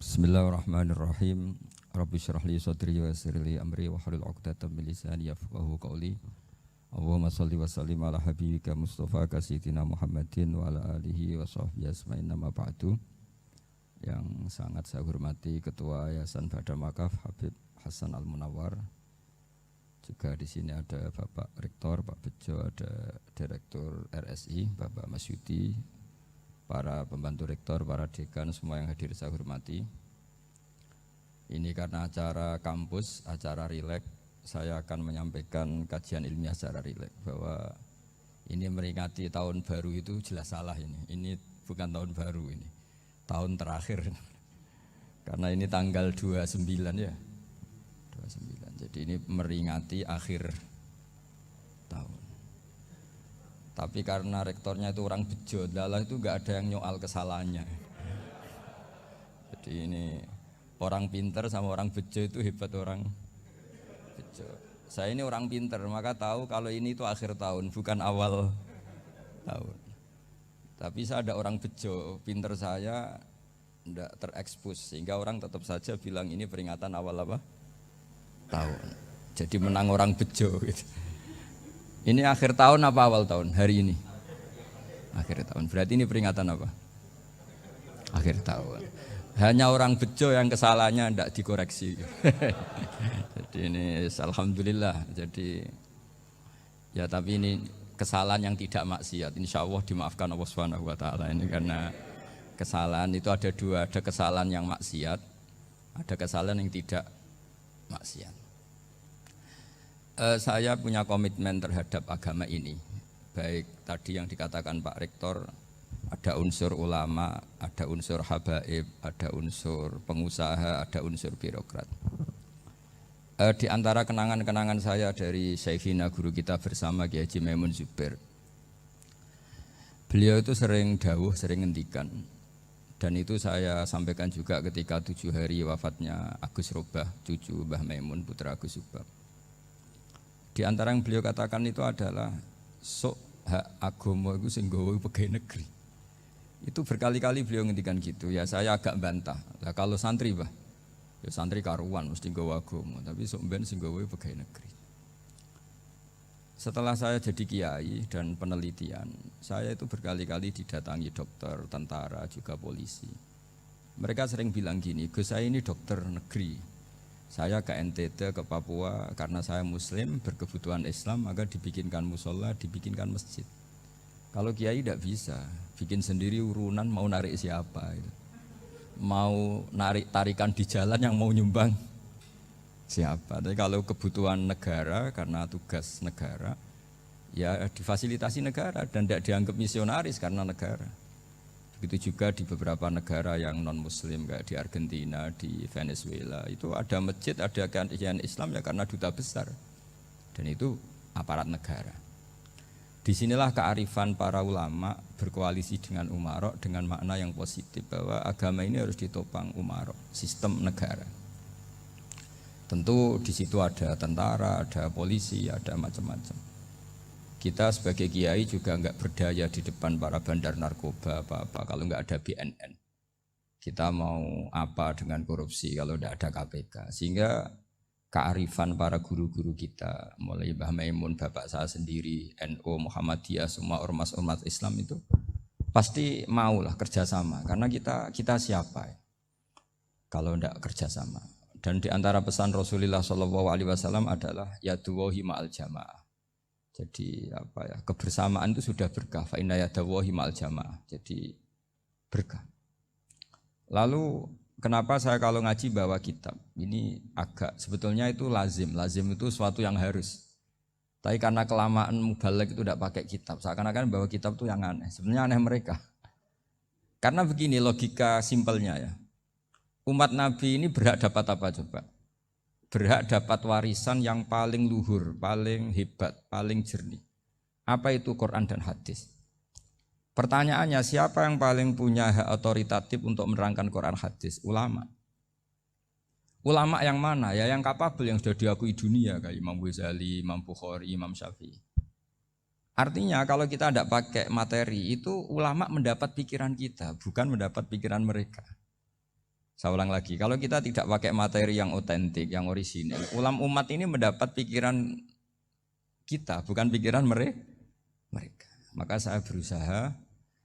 Bismillahirrahmanirrahim. Rabbi syrah li sadri wa yassir li amri wa hlul 'uqdatam min lisani yafqahu qawli. Allahumma shalli wa sallim ala habibika Mustafa sayyidina Muhammadin wa ala alihi wa sahbihi asma'in nama ba'du. Yang sangat saya hormati Ketua Yayasan Bada Wakaf Habib Hasan Al-Munawwar. Juga di sini ada Bapak Rektor, Pak Bejo, ada Direktur RSI, Bapak Masyudi, para pembantu rektor, para dekan, semua yang hadir saya hormati. Ini karena acara kampus, acara rileks, saya akan menyampaikan kajian ilmiah secara rileks bahwa ini meringati tahun baru itu jelas salah ini. Ini bukan tahun baru ini, tahun terakhir. Karena ini tanggal 29 ya. 29. Jadi ini meringati akhir tahun. Tapi karena rektornya itu orang bejo, dalah itu enggak ada yang nyoal kesalahannya. Jadi ini orang pinter sama orang bejo itu hebat orang bejo. Saya ini orang pinter, maka tahu kalau ini itu akhir tahun, bukan awal tahun. Tapi saya ada orang bejo, pinter saya enggak terekspos, sehingga orang tetap saja bilang ini peringatan awal apa? Tahun. Jadi menang orang bejo gitu. Ini akhir tahun apa awal tahun? Hari ini akhir tahun. Berarti ini peringatan apa? Akhir tahun. Hanya orang bejo yang kesalahannya tidak dikoreksi. Jadi ini alhamdulillah. Jadi ya tapi ini kesalahan yang tidak maksiat. Insya Allah dimaafkan Allah Subhanahu Wa Taala ini karena kesalahan itu ada dua. Ada kesalahan yang maksiat, ada kesalahan yang tidak maksiat. Saya punya komitmen terhadap agama ini. Baik tadi yang dikatakan Pak Rektor, ada unsur ulama, ada unsur habaib, ada unsur pengusaha, ada unsur birokrat. Di antara kenangan-kenangan saya dari Syekhina guru kita bersama Kiai Haji Maimun Zubair, beliau itu sering dawuh, sering ngendikan. Dan itu saya sampaikan juga ketika 7 hari wafatnya Agus Robah, cucu Mbah Maimun, putra Agus Subah. Di antara yang beliau katakan itu adalah sok hak agama itu sing gawe pegawai negeri. Itu berkali-kali beliau ngendikan gitu. Ya saya agak bantah. Lah kalau santri bah, ya santri karuan mesti gawe agama, tapi sok ben sing gawe pegawai negeri. Setelah saya jadi kiai dan penelitian, saya itu berkali-kali didatangi dokter, tentara, juga polisi. Mereka sering bilang gini, Gus saya ini dokter negeri. Saya ke NTT, ke Papua, karena saya muslim, berkebutuhan Islam, maka dibikinkan musola, dibikinkan masjid. Kalau kiai tidak bisa, bikin sendiri urunan mau narik siapa. Gitu. Mau narik tarikan di jalan yang mau nyumbang siapa. Tapi kalau kebutuhan negara, karena tugas negara, ya difasilitasi negara dan tidak dianggap misionaris karena negara. Begitu juga di beberapa negara yang non-muslim kayak di Argentina, di Venezuela itu ada masjid, ada kajian Islam ya karena duta besar dan itu aparat negara. Disinilah kearifan para ulama berkoalisi dengan umarok dengan makna yang positif bahwa agama ini harus ditopang umarok, sistem negara. Tentu di situ ada tentara, ada polisi, ada macam-macam. Kita sebagai kiai juga enggak berdaya di depan para bandar narkoba apa-apa kalau enggak ada BNN. Kita mau apa dengan korupsi kalau enggak ada KPK. Sehingga kearifan para guru-guru kita, mulai Mbah Maimun, bapak saya sendiri, NU, Muhammadiyah, semua ormas-ormas Islam itu pasti maulah kerjasama. Karena kita siapa ya? Kalau enggak kerjasama. Dan di antara pesan Rasulullah SAW adalah yaduwahi ma'al jamaah. Jadi apa ya, kebersamaan itu sudah berkah. Fa inna yadallahi ma'al jamaah. Jadi berkah. Lalu kenapa saya kalau ngaji bawa kitab? Ini agak sebetulnya itu lazim. Lazim itu suatu yang harus. Tapi karena kelamaan mubaligh itu tidak pakai kitab. Seakan-akan bawa kitab itu yang aneh. Sebenarnya aneh mereka. Karena begini logika simpelnya ya. Umat Nabi ini berhak dapat apa coba? Berhak dapat warisan yang paling luhur, paling hebat, paling jernih. Apa itu Quran dan hadis? Pertanyaannya siapa yang paling punya hak otoritatif untuk menerangkan Quran hadis? Ulama. Ulama yang mana? Ya yang kapabel, yang sudah diakui dunia kayak Imam Ghazali, Imam Bukhari, Imam Syafi'i. Artinya kalau kita tidak pakai materi itu ulama mendapat pikiran kita, bukan mendapat pikiran mereka. Saya ulang lagi, kalau kita tidak pakai materi yang otentik, yang orisinil, umat ini mendapat pikiran kita, bukan pikiran mereka. Maka saya berusaha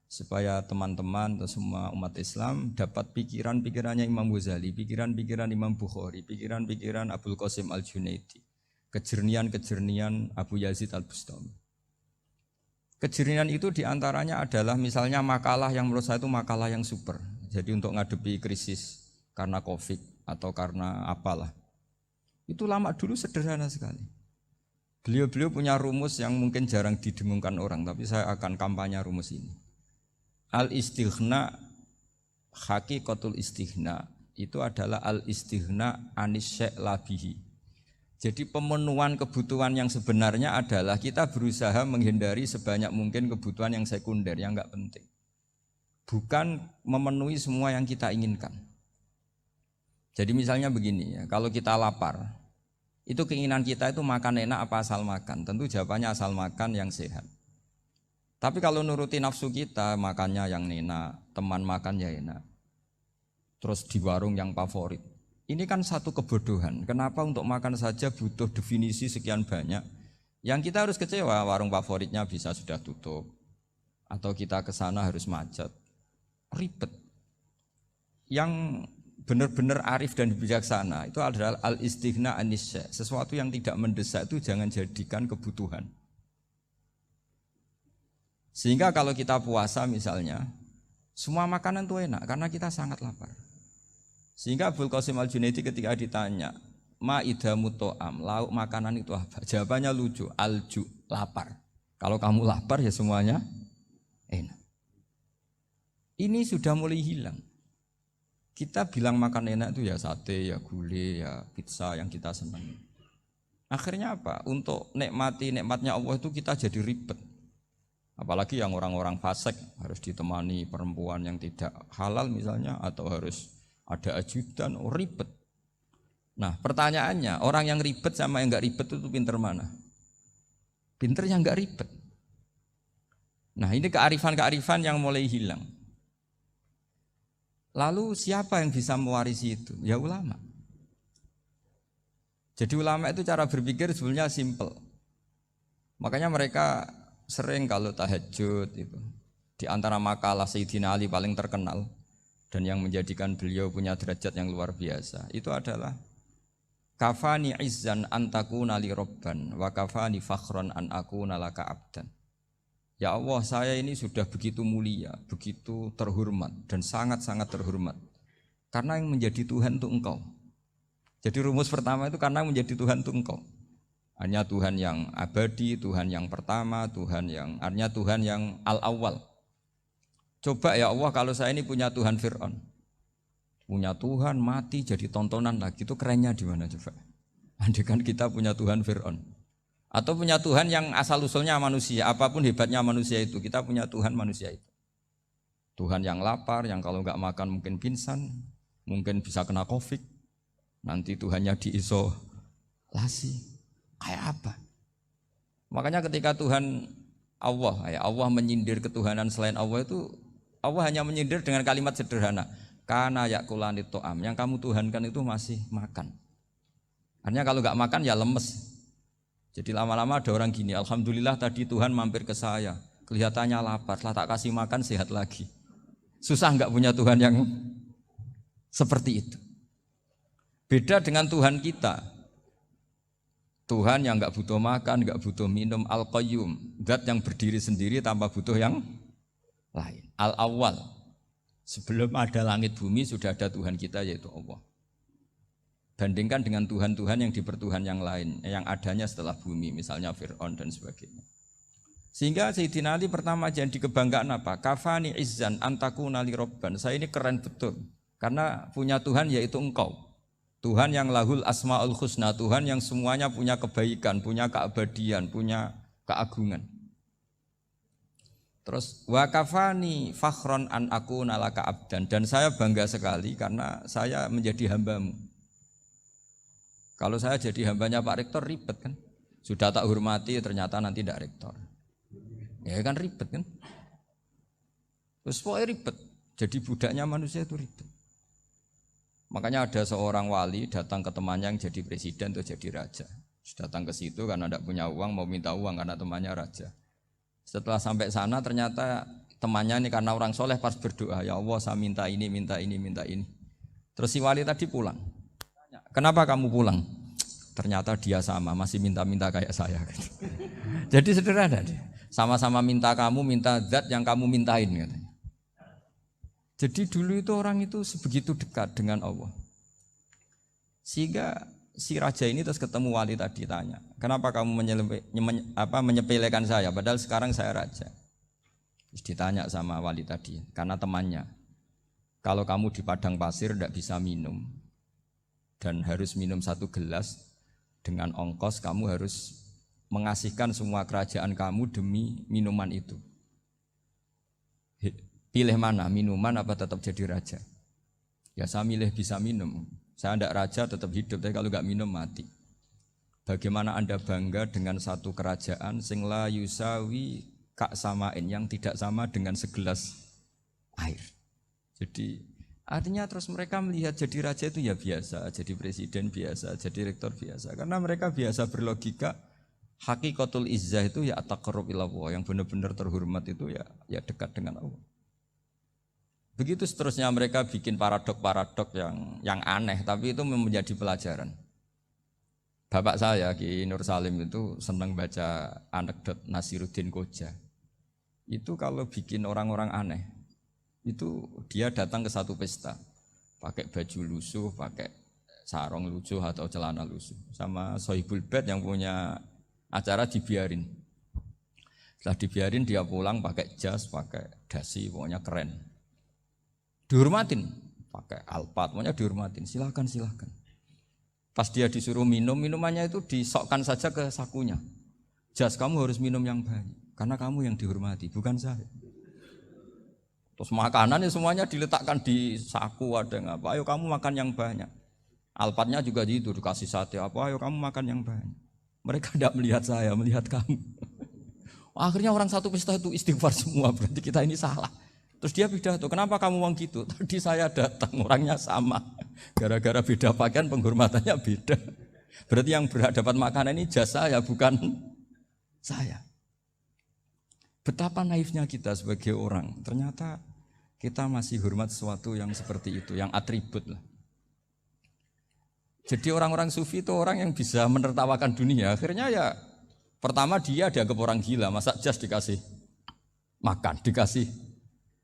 supaya teman-teman atau semua umat Islam dapat pikiran-pikirannya Imam Ghazali, pikiran-pikiran Imam Bukhari, pikiran-pikiran Abdul Qasim Al-Junaidi, kejernian-kejernian Abu Yazid Al-Bustami. Kejernian itu diantaranya adalah misalnya makalah yang menurut saya itu makalah yang super. Jadi untuk ngadepi krisis karena COVID atau karena apalah. Itu lama dulu sederhana sekali. Beliau-beliau punya rumus yang mungkin jarang didengungkan orang, tapi saya akan kampanye rumus ini. Al-istighna, hakikatul istighna, itu adalah al-istighna anis syai' labihi. Jadi pemenuhan kebutuhan yang sebenarnya adalah kita berusaha menghindari sebanyak mungkin kebutuhan yang sekunder, yang enggak penting. Bukan memenuhi semua yang kita inginkan. Jadi misalnya begini ya, kalau kita lapar, itu keinginan kita itu makan enak apa asal makan? Tentu jawabannya asal makan yang sehat. Tapi kalau nuruti nafsu kita, makannya yang enak, teman makan ya enak. Terus di warung yang favorit. Ini kan satu kebodohan. Kenapa untuk makan saja butuh definisi sekian banyak? Yang kita harus kecewa, warung favoritnya bisa sudah tutup. Atau kita ke sana harus macet. Ribet. Yang benar-benar arif dan bijaksana itu adalah al-istighna anisya. Sesuatu yang tidak mendesak itu jangan jadikan kebutuhan. Sehingga kalau kita puasa misalnya, semua makanan itu enak karena kita sangat lapar. Sehingga Abdul Qasim Al-Junaidi ketika ditanya, ma idamu to'am, lauk makanan itu apa? Jawabannya lucu, alju, lapar. Kalau kamu lapar ya semuanya enak. Ini sudah mulai hilang. Kita bilang makan enak itu ya sate, ya gulai, ya pizza yang kita senang. Akhirnya apa? Untuk nikmati nikmatnya Allah itu kita jadi ribet. Apalagi yang orang-orang fasik harus ditemani perempuan yang tidak halal misalnya, atau harus ada ajudan, ribet. Nah pertanyaannya, orang yang ribet sama yang enggak ribet itu pinter mana? Pinter yang enggak ribet. Nah ini kearifan-kearifan yang mulai hilang. Lalu siapa yang bisa mewarisi itu? Ya ulama. Jadi ulama itu cara berpikir sebenarnya simple. Makanya mereka sering kalau tahajud itu. Di antara makalah Sayyidina Ali paling terkenal dan yang menjadikan beliau punya derajat yang luar biasa, itu adalah kafani izzan antakuna li robban wa kafani fakhron an akuna laka abdan. Ya Allah, saya ini sudah begitu mulia, begitu terhormat dan sangat-sangat terhormat. Karena yang menjadi Tuhan itu Engkau. Jadi rumus pertama itu karena menjadi Tuhan itu Engkau. Hanya Tuhan yang abadi, Tuhan yang pertama, artinya Tuhan yang al-awwal. Coba ya Allah, kalau saya ini punya Tuhan Fir'aun, punya Tuhan mati jadi tontonan lagi, itu kerennya di mana coba? Andai kan kita punya Tuhan Fir'aun. Atau punya Tuhan yang asal-usulnya manusia, apapun hebatnya manusia itu, kita punya Tuhan manusia itu. Tuhan yang lapar, yang kalau nggak makan mungkin pingsan, mungkin bisa kena COVID, nanti Tuhannya diisolasi, kayak apa? Makanya ketika Tuhan Allah menyindir ketuhanan selain Allah itu, Allah hanya menyindir dengan kalimat sederhana, kana yakulanit to'am, yang kamu tuhankan itu masih makan. Artinya kalau nggak makan ya lemes. Jadi lama-lama ada orang gini, alhamdulillah tadi Tuhan mampir ke saya, kelihatannya lapar, setelah tak kasih makan sehat lagi. Susah enggak punya Tuhan yang seperti itu. Beda dengan Tuhan kita. Tuhan yang enggak butuh makan, enggak butuh minum, Al-Qayyum, zat yang berdiri sendiri tanpa butuh yang lain. Al-Awwal, sebelum ada langit bumi sudah ada Tuhan kita yaitu Allah. Bandingkan dengan Tuhan-Tuhan yang dipertuhan yang lain, yang adanya setelah bumi, misalnya Fir'aun dan sebagainya. Sehingga Sayyidina Ali pertama jadi kebanggaan apa? Kafani izzan antakuna li robban. Saya ini keren betul, karena punya Tuhan yaitu Engkau. Tuhan yang lahul asma'ul husna, Tuhan yang semuanya punya kebaikan, punya keabadian, punya keagungan. Terus wa kafani fakhron an akuna laka abdan, dan saya bangga sekali karena saya menjadi hambamu. Kalau saya jadi hambanya Pak Rektor ribet kan, sudah tak hormati ternyata nanti tidak rektor, ya kan ribet kan. Terus pokoknya ribet, jadi budaknya manusia itu ribet. Makanya ada seorang wali datang ke temannya yang jadi presiden atau jadi raja. Datang ke situ karena tidak punya uang, mau minta uang karena temannya raja. Setelah sampai sana ternyata temannya ini karena orang soleh pas berdoa, ya Allah saya minta ini, minta ini, minta ini. Terus si wali tadi pulang. Kenapa kamu pulang? Ternyata dia sama, masih minta-minta kayak saya. Jadi sederhana dia. Sama-sama minta kamu, minta zat yang kamu mintain katanya. Jadi dulu itu orang itu sebegitu dekat dengan Allah. Sehingga si raja ini terus ketemu wali tadi tanya, kenapa kamu menyepelekan saya padahal sekarang saya raja. Terus ditanya sama wali tadi, karena temannya, kalau kamu di padang pasir tidak bisa minum dan harus minum 1 gelas, dengan ongkos kamu harus mengasihkan semua kerajaan kamu demi minuman itu. Pilih mana, minuman apa tetap jadi raja? Ya saya milih bisa minum. Saya tidak raja tetap hidup, tapi kalau nggak minum mati. Bagaimana Anda bangga dengan satu kerajaan sing la yusawi kak samain, yang tidak sama dengan segelas air. Jadi artinya terus mereka melihat jadi raja itu ya biasa, jadi presiden biasa, jadi rektor biasa. Karena mereka biasa berlogika, hakikatul izzah itu ya at-taqarrub ila Allah, yang benar-benar terhormat itu ya dekat dengan Allah. Begitu seterusnya mereka bikin paradok-paradok yang aneh, tapi itu menjadi pelajaran. Bapak saya Ki Nur Salim itu senang baca anekdot Nasiruddin Koja. Itu kalau bikin orang-orang aneh, itu dia datang ke satu pesta, pakai baju lusuh, pakai sarung lusuh atau celana lusuh, sama Sohibul Bait yang punya acara dibiarin. Setelah dibiarin dia pulang pakai jas, pakai dasi, pokoknya keren. Dihormatin, pakai alpat, pokoknya dihormatin, silakan. Pas dia disuruh minum, minumannya itu disokkan saja ke sakunya. Jas, kamu harus minum yang banyak, karena kamu yang dihormati, bukan saya. Terus makanannya semuanya diletakkan di saku, ada yang apa, ayo kamu makan yang banyak. Alpatnya juga gitu, dikasih sate apa, ayo kamu makan yang banyak. Mereka tidak melihat saya, melihat kamu. Akhirnya orang satu pesta itu istighfar semua, berarti kita ini salah. Terus dia pidato, kenapa kamu ngomong gitu? Tadi saya datang, orangnya sama. Gara-gara beda pakaian, penghormatannya beda. Berarti yang berhak dapat makanan ini jasa ya, bukan saya. Betapa naifnya kita sebagai orang. Ternyata kita masih hormat sesuatu yang seperti itu, yang atribut lah. Jadi orang-orang sufi itu orang yang bisa menertawakan dunia. Akhirnya ya, pertama dia dianggap orang gila, masa jas dikasih makan, dikasih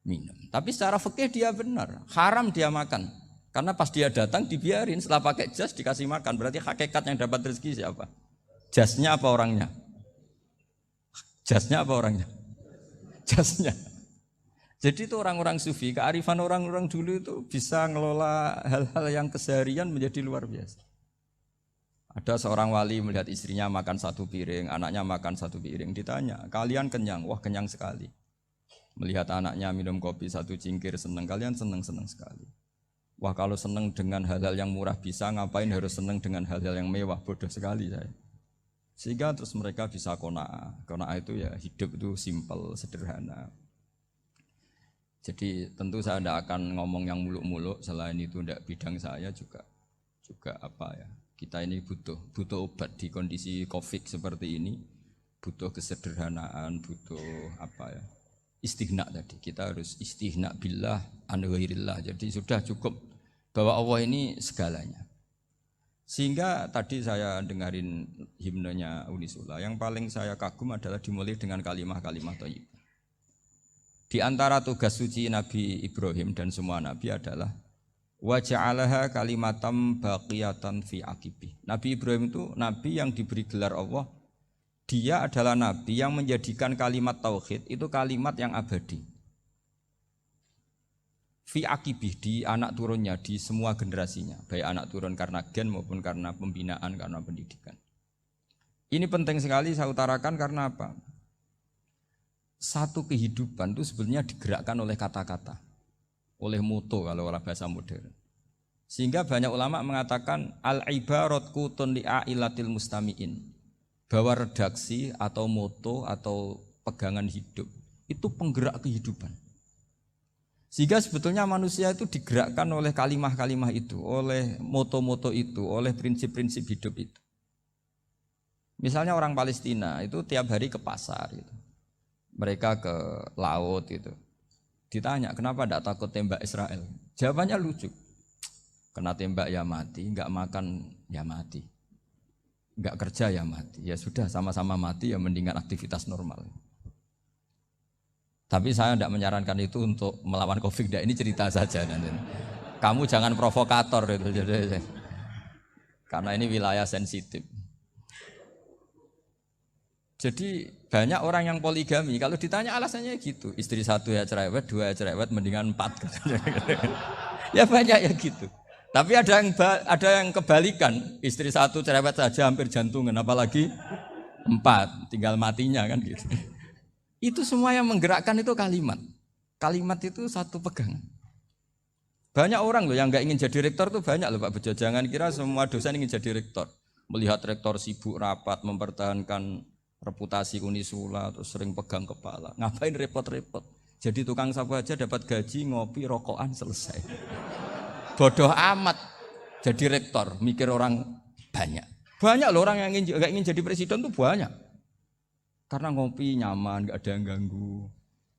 minum. Tapi secara fikih dia benar, haram dia makan. Karena pas dia datang dibiarin, setelah pakai jas dikasih makan. Berarti hakikat yang dapat rezeki siapa? Jasnya apa orangnya? Jasnya apa orangnya? Jasnya. Jadi itu orang-orang sufi, kearifan orang-orang dulu itu bisa ngelola hal-hal yang keseharian menjadi luar biasa. Ada seorang wali melihat istrinya makan 1 piring, anaknya makan 1 piring. Ditanya, kalian kenyang? Wah kenyang sekali. Melihat anaknya minum kopi 1 cingkir senang, kalian senang sekali. Wah kalau senang dengan hal-hal yang murah bisa, ngapain harus senang dengan hal-hal yang mewah, bodoh sekali saya. Sehingga terus mereka bisa qanaah. Qanaah itu ya hidup itu simpel, sederhana. Jadi tentu saya tidak akan ngomong yang muluk-muluk, selain itu tidak bidang saya juga apa ya. Kita ini butuh obat di kondisi Covid seperti ini, butuh kesederhanaan, butuh apa ya, istighna tadi. Kita harus istighna billah an ghairillah. Jadi sudah cukup bahwa Allah ini segalanya. Sehingga tadi saya dengarin himnenya Unisula, yang paling saya kagum adalah dimulai dengan kalimat-kalimat thayyibah. Di antara tugas suci Nabi Ibrahim dan semua nabi adalah wa ja'alaha kalimatam baqiyatan fi aqibi. Nabi Ibrahim itu nabi yang diberi gelar Allah. Dia adalah nabi yang menjadikan kalimat tauhid itu kalimat yang abadi. Fi aqibi, di anak turunnya, di semua generasinya, baik anak turun karena gen maupun karena pembinaan, karena pendidikan. Ini penting sekali saya utarakan karena apa? Satu kehidupan itu sebenarnya digerakkan oleh kata-kata, oleh moto kalau orang bahasa modern. Sehingga banyak ulama mengatakan al-ibarat qutun li'ailatil mustami'in, bahwa redaksi atau moto atau pegangan hidup itu penggerak kehidupan. Sehingga sebetulnya manusia itu digerakkan oleh kalimah-kalimah itu, oleh moto-moto itu, oleh prinsip-prinsip hidup itu. Misalnya orang Palestina itu tiap hari ke pasar gitu. Mereka ke laut gitu. Ditanya kenapa tidak takut tembak Israel? Jawabannya lucu. Kena tembak ya mati, enggak makan ya mati. Enggak kerja ya mati. Ya sudah sama-sama mati ya mendingan aktivitas normal. Tapi saya tidak menyarankan itu untuk melawan Covid. Ini cerita saja nanti. Kamu jangan provokator itu. Karena ini wilayah sensitif. Jadi banyak orang yang poligami. Kalau ditanya alasannya gitu, istri satu ya cerewet, dua ya cerewet, mendingan 4. Ya banyak ya gitu. Tapi ada yang kebalikan, istri satu cerewet saja hampir jantungan, apalagi 4, tinggal matinya kan gitu. Itu semua yang menggerakkan itu kalimat. Kalimat itu satu pegangan. Banyak orang loh yang nggak ingin jadi rektor tuh banyak loh Pak Bejo. Jangan kira semua dosen ingin jadi rektor. Melihat rektor sibuk rapat, mempertahankan reputasi Unisula, terus sering pegang kepala. Ngapain repot-repot? Jadi tukang sapu aja dapat gaji, ngopi, rokokan, selesai. Bodoh amat jadi rektor, mikir orang banyak. Banyak loh orang yang nggak ingin jadi presiden tuh banyak. Karena ngopi nyaman, gak ada yang ganggu.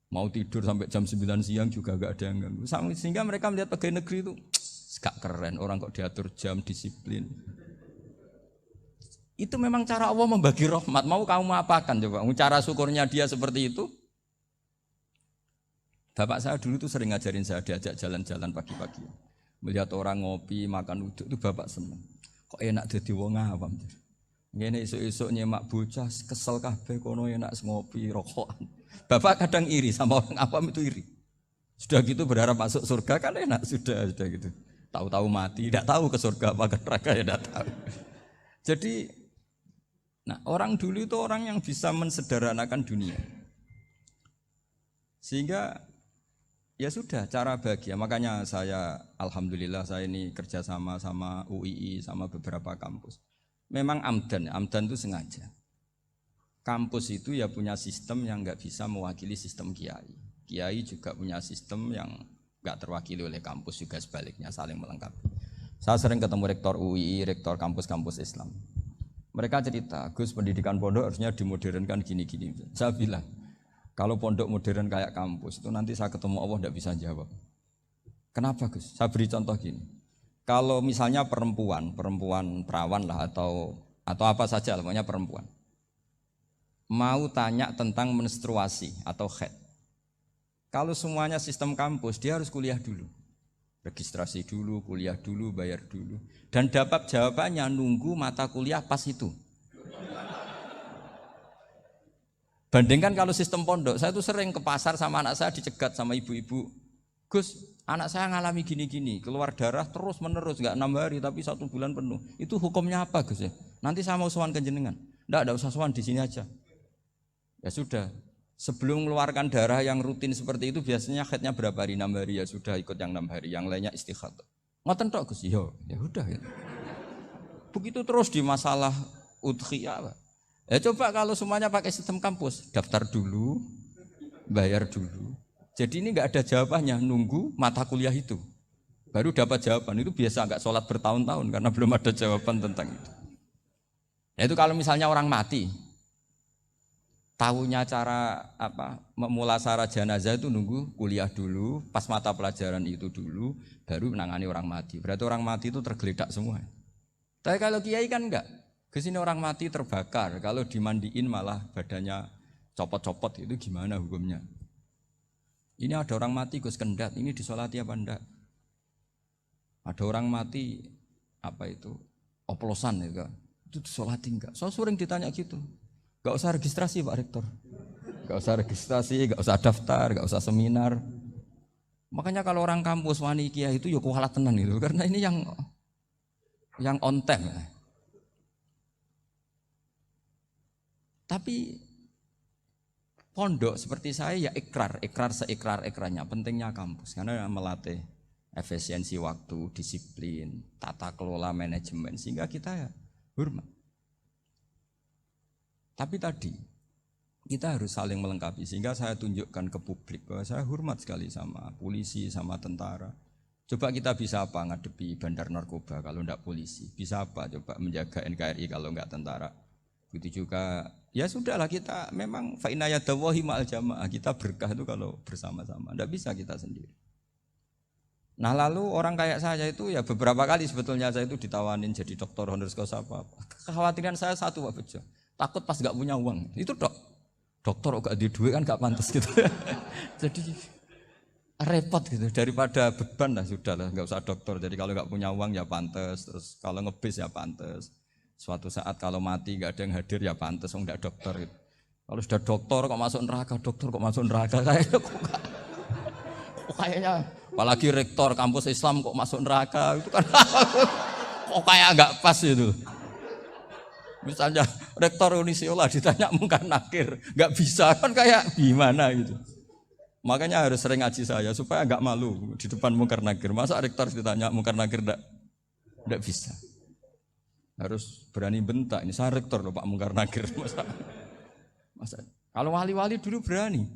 Mau tidur sampai jam 9 siang juga gak ada yang ganggu. Sehingga mereka melihat pegawai negeri itu gak keren, orang kok diatur jam, disiplin. Itu memang cara Allah membagi rahmat. Mau kamu apakan coba? Cara syukurnya dia seperti itu. Bapak saya dulu tuh sering ngajarin saya, diajak jalan-jalan pagi-pagi. Melihat orang ngopi, makan uduk itu bapak senang. Kok enak jadi wong awam. Ngene esuk-esuk nyemak bocah kesel kabeh kono enak ngopi rokokan. Bapak kadang iri sama orang awam itu iri. Sudah gitu berharap masuk surga kan enak sudah gitu. Tahu-tahu mati, tidak tahu ke surga apa ke neraka ya tidak tahu. Jadi orang dulu itu orang yang bisa mensederhanakan dunia. Sehingga ya sudah cara bahagia. Makanya saya alhamdulillah saya ini kerjasama sama UII sama beberapa kampus. Memang amdan itu sengaja. Kampus itu ya punya sistem yang nggak bisa mewakili sistem kiai. Kiai juga punya sistem yang nggak terwakili oleh kampus juga sebaliknya saling melengkapi. Saya sering ketemu rektor UII, rektor kampus-kampus Islam. Mereka cerita, Gus pendidikan pondok harusnya dimodernkan gini-gini. Saya bilang, kalau pondok modern kayak kampus itu nanti saya ketemu Allah nggak bisa jawab. Kenapa Gus? Saya beri contoh gini. Kalau misalnya perempuan perawan lah atau apa saja, namanya perempuan, mau tanya tentang menstruasi atau haid. Kalau semuanya sistem kampus, dia harus kuliah dulu, registrasi dulu, kuliah dulu, bayar dulu, dan dapat jawabannya nunggu mata kuliah pas itu. Bandingkan kalau sistem pondok, saya tuh sering ke pasar sama anak saya dicegat sama ibu-ibu, Gus, anak saya ngalami gini-gini, keluar darah terus menerus, nggak 6 hari tapi 1 bulan penuh. Itu hukumnya apa Gus ya? Nanti saya mau sowan ke jenengan. Nggak usah sowan di sini aja. Ya sudah, sebelum mengeluarkan darah yang rutin seperti itu biasanya haidnya berapa hari? 6 hari ya sudah ikut yang 6 hari, yang lainnya istighatsah. Ngoten tok Gus, ya udah ya. Begitu terus di masalah udhiyah, Pak. Ya coba kalau semuanya pakai sistem kampus, daftar dulu, bayar dulu. Jadi ini nggak ada jawabannya, nunggu mata kuliah itu. Baru dapat jawaban, itu biasa nggak sholat bertahun-tahun karena belum ada jawaban tentang itu. Ya itu kalau misalnya orang mati, tahunya cara memulasara jenazah itu nunggu kuliah dulu, pas mata pelajaran itu dulu, baru menangani orang mati. Berarti orang mati itu tergeledak semua. Tapi kalau kiai kan enggak. Kesini orang mati terbakar, kalau dimandiin malah badannya copot-copot, itu gimana hukumnya? Ini ada orang mati Gus Kendat, ini disolati apa enggak? Ada orang mati oplosan ya kan? Itu disolati enggak? So sering ditanya gitu. Gak usah registrasi Pak Rektor, gak usah registrasi, gak usah daftar, gak usah seminar. Makanya kalau orang kampus wani kiai itu ya kualat tenan itu, karena ini yang on time. Tapi pondok seperti saya ya ikrar seikrar-ikrarnya. Pentingnya kampus karena melatih efisiensi waktu, disiplin, tata kelola manajemen sehingga kita ya hormat. Tapi tadi Kita harus saling melengkapi sehingga saya tunjukkan ke publik bahwa saya hormat sekali sama polisi, sama tentara. Coba kita bisa apa ngadepi bandar narkoba kalau enggak polisi? Bisa apa coba menjaga NKRI kalau enggak tentara? Begitu juga ya sudahlah kita memang fa inna yadallahi ma'al jamaah. Kita berkah itu kalau bersama-sama. Enggak bisa kita sendiri. Nah lalu orang kayak saya itu ya beberapa kali sebetulnya saya itu ditawanin jadi dokter honoris causa apa. Kekhawatiran saya satu Pak Bejo. Takut pas enggak punya uang. Itu dokter kok di duit kan gak pantas gitu. Jadi repot gitu daripada beban lah sudah lah nggak usah dokter. Jadi kalau nggak punya uang ya pantas, terus kalau ngebis ya pantas. Suatu saat kalau mati nggak ada yang hadir ya pantas, nggak dokter gitu. Kalau sudah dokter kok masuk neraka, dokter kok masuk neraka kayaknya apalagi rektor kampus Islam kok masuk neraka itu kan kok kayak nggak pas itu. Misalnya rektor Unisiola ditanya mungkar nakir, nggak bisa kan kayak gimana gitu. Makanya harus sering ngaji saya supaya nggak malu di depan mungkar nakir. Masa rektor ditanya mungkar nakir nggak bisa. Harus berani bentak. Ini saya rektor loh Pak mungkar nakir. Masa. Kalau wali-wali dulu berani.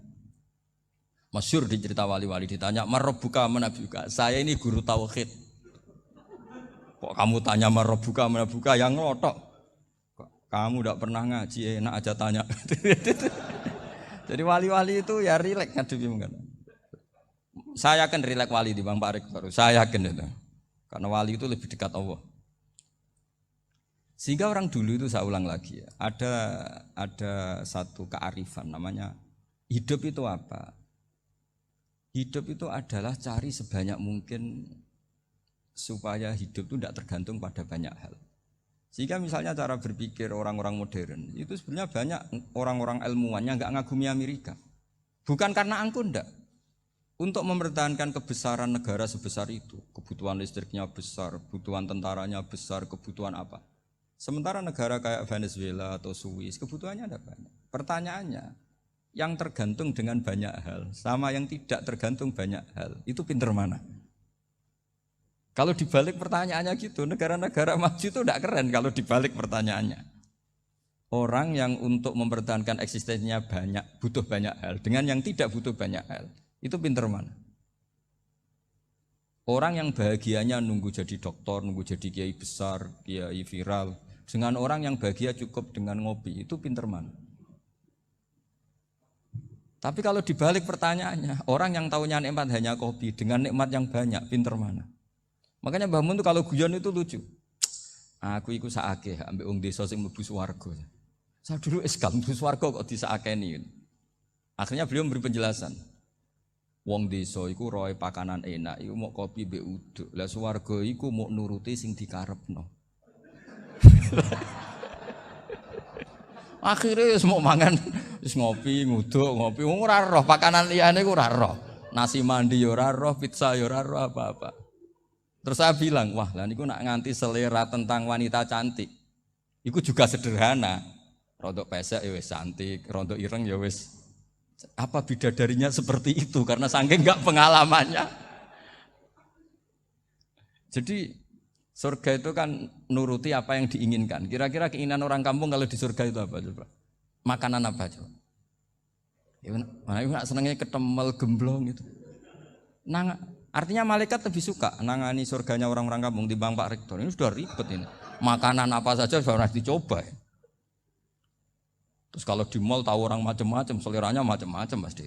Masyhur di cerita wali-wali ditanya marabbuka manabuka. Saya ini guru tauhid. Kok kamu tanya marabbuka manabuka yang ngelotok. Kamu tidak pernah ngaji, enak aja tanya. Jadi wali-wali itu ya rileks ngadepi mungkin. Saya yakin rileks wali di Bang Pak Rektor. Saya yakin itu. Karena wali itu lebih dekat Allah. Sehingga orang dulu itu saya ulang lagi ya, ada satu kearifan namanya hidup itu apa? Hidup itu adalah cari sebanyak mungkin supaya hidup itu tidak tergantung pada banyak hal. Sehingga misalnya cara berpikir orang-orang modern itu sebenarnya banyak orang-orang ilmuwan yang nggak ngagumi Amerika. Bukan karena angkuh ndak. Untuk mempertahankan kebesaran negara sebesar itu, kebutuhan listriknya besar, kebutuhan tentaranya besar, kebutuhan apa. Sementara negara kayak Venezuela atau Swiss kebutuhannya ada banyak. Pertanyaannya, yang tergantung dengan banyak hal sama yang tidak tergantung banyak hal, itu pinter mana? Kalau dibalik pertanyaannya gitu, negara-negara maju itu tidak keren kalau dibalik pertanyaannya. Orang yang untuk mempertahankan eksistensinya banyak, butuh banyak hal, dengan yang tidak butuh banyak hal, itu pinter mana? Orang yang bahagianya nunggu jadi dokter, nunggu jadi kiai besar, kiai viral, dengan orang yang bahagia cukup dengan ngopi, itu pinter mana? Tapi kalau dibalik pertanyaannya, orang yang tahunya nikmat hanya kopi, dengan nikmat yang banyak, pinter mana? Makanya Mbah Mun tuh kalau guyon itu lucu. Aku iku sakake ambek wong desa sing mlebu swarga. Saya dulu eskal mlebu swarga kok disakeni. Akhirnya beliau memberi penjelasan. Wong desa iku roe pakanan enak, iku mau kopi mbek uduk. Lah swarga iku mau nuruti sing dikarepno. Akhirnya wis mau mangan, wis ngopi, nguduk, ngopi ora roh pakanan liyane ku ora roh. Nasi mandi ya ora roh, pizza ya ora roh apa-apa. Terus saya bilang, wah lah niku nak nganti selera tentang wanita cantik. Iku juga sederhana. Rontok pesek ya wis cantik, rontok ireng ya wis. Apa bidadarinya seperti itu karena saking enggak pengalamannya. Jadi surga itu kan nuruti apa yang diinginkan. Kira-kira keinginan orang kampung kalau di surga itu apa coba? Makanan apa coba? Ya mana senengnya ketemel gemblong gitu. Artinya malaikat lebih suka nangani surganya orang-orang kampung di Bang Pak Rektor. Ini sudah ribet ini. Makanan apa saja sudah harus dicoba. Ya. Terus kalau di mall tahu orang macam-macam, seleranya macam-macam pasti.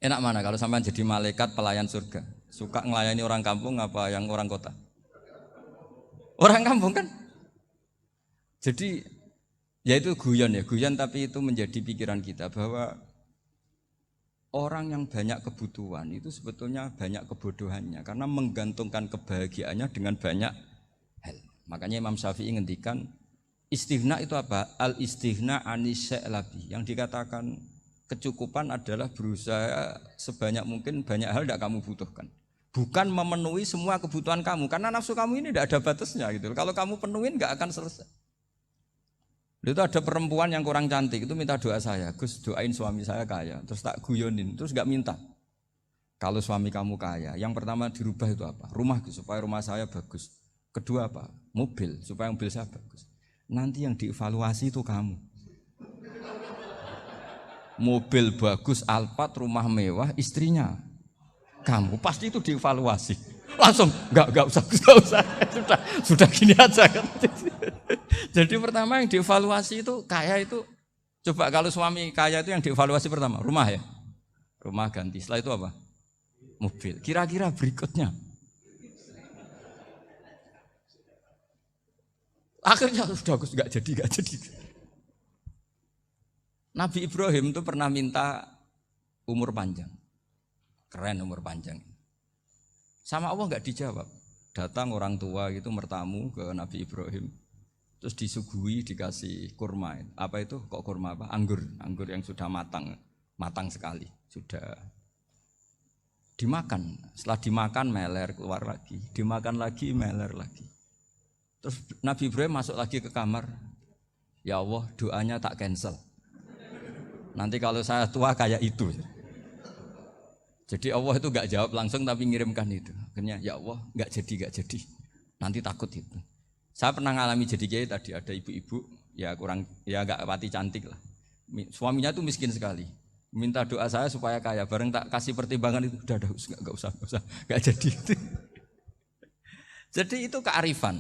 Enak mana kalau sampai jadi malaikat pelayan surga? Suka ngelayani orang kampung apa yang orang kota? Orang kampung kan? Jadi ya itu guyon ya, guyon tapi itu menjadi pikiran kita bahwa orang yang banyak kebutuhan itu sebetulnya banyak kebodohannya karena menggantungkan kebahagiaannya dengan banyak hal. Makanya Imam Syafi'i ngendikan istighna itu apa? Al istighna anis sya'labi. Yang dikatakan kecukupan adalah berusaha sebanyak mungkin banyak hal tidak kamu butuhkan. Bukan memenuhi semua kebutuhan kamu karena nafsu kamu ini tidak ada batasnya gitu. Kalau kamu penuhin nggak akan selesai. Itu ada perempuan yang kurang cantik itu minta doa saya, Gus doain suami saya kaya, terus tak guyonin, terus nggak minta. Kalau suami kamu kaya, yang pertama dirubah itu apa? Rumah supaya rumah saya bagus. Kedua apa? Mobil supaya mobil saya bagus. Nanti yang dievaluasi itu kamu. mobil bagus, Alphard, rumah mewah, istrinya kamu, pasti itu dievaluasi. Langsung enggak usah. sudah gini aja kan. Jadi pertama yang dievaluasi itu kaya itu, coba kalau suami kaya itu yang dievaluasi pertama rumah ya. Rumah ganti, setelah itu apa? Mobil. Kira-kira berikutnya. Akhirnya sudah enggak jadi. Nabi Ibrahim itu pernah minta umur panjang. Keren umur panjang. Sama Allah enggak dijawab. Datang orang tua gitu mertamu ke Nabi Ibrahim. Terus disuguhi dikasih kurma. Apa itu? Kok kurma apa? Anggur yang sudah matang sekali. Sudah dimakan. Setelah dimakan meler keluar lagi. Dimakan lagi meler lagi. Terus Nabi Ibrahim masuk lagi ke kamar. Ya Allah, doanya tak cancel. Nanti kalau saya tua kayak itu. Jadi Allah itu enggak jawab langsung tapi ngirimkan itu. Akhirnya ya Allah enggak jadi. Nanti takut itu. Saya pernah ngalami jadi kiai tadi, ada ibu-ibu ya enggak pati cantik lah. Suaminya tuh miskin sekali. Minta doa saya supaya kaya. Bareng tak kasih pertimbangan itu udah enggak usah. Enggak jadi itu. Jadi itu kearifan.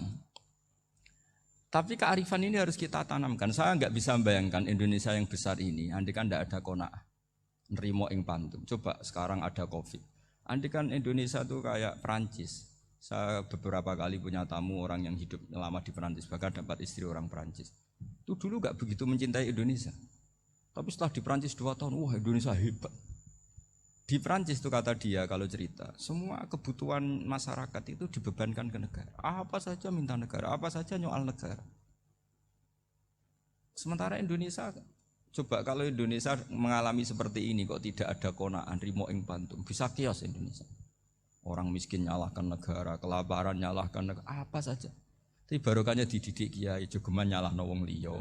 Tapi kearifan ini harus kita tanamkan. Saya enggak bisa membayangkan Indonesia yang besar ini andai kan enggak ada qanaah. Nerimo ing pantum. Coba sekarang ada Covid. Andai kan Indonesia tuh kayak Perancis. Saya beberapa kali punya tamu orang yang hidup lama di Perancis, bahkan dapat istri orang Perancis. Itu dulu gak begitu mencintai Indonesia. Tapi setelah di Perancis 2 tahun, wah Indonesia hebat. Di Perancis itu kata dia kalau cerita, semua kebutuhan masyarakat itu dibebankan ke negara. Apa saja minta negara, apa saja nyoal negara. Sementara Indonesia, coba kalau Indonesia mengalami seperti ini kok tidak ada qanaah rimo ing pantum, bisa kios Indonesia. Orang miskin nyalahkan negara, kelaparan nyalahkan negara, apa saja. Tapi barokahnya dididik kiai, jogeman nyalahno wong liya.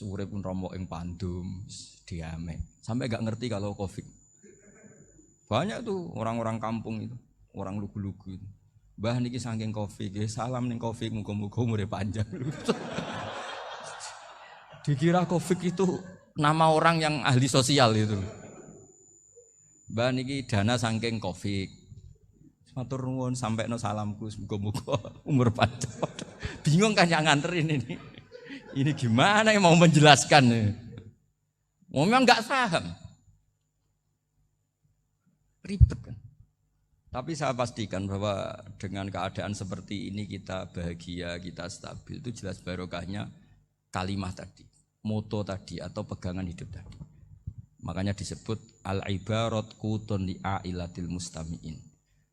Urip pun romo ing pandum, diame. Sampai gak ngerti kalau Covid. Banyak tuh orang-orang kampung itu, orang lugu-lugu itu. Mbah niki saking Covid, salam ning Covid, muga-muga umure panjang. Dikira Covid itu nama orang yang ahli sosial itu. Mbah niki dana saking Covid. Matur nuwun sampekno salamku muga-muga umur panjang. Bingung kan yang nganterin ini. Ini gimana yang mau menjelaskan? Memang enggak paham. Ribet kan. Tapi saya pastikan bahwa dengan keadaan seperti ini kita bahagia, kita stabil, itu jelas barokahnya kalimah tadi, moto tadi atau pegangan hidup tadi. Makanya disebut al-ibarat qutun li'ailatil mustami'in,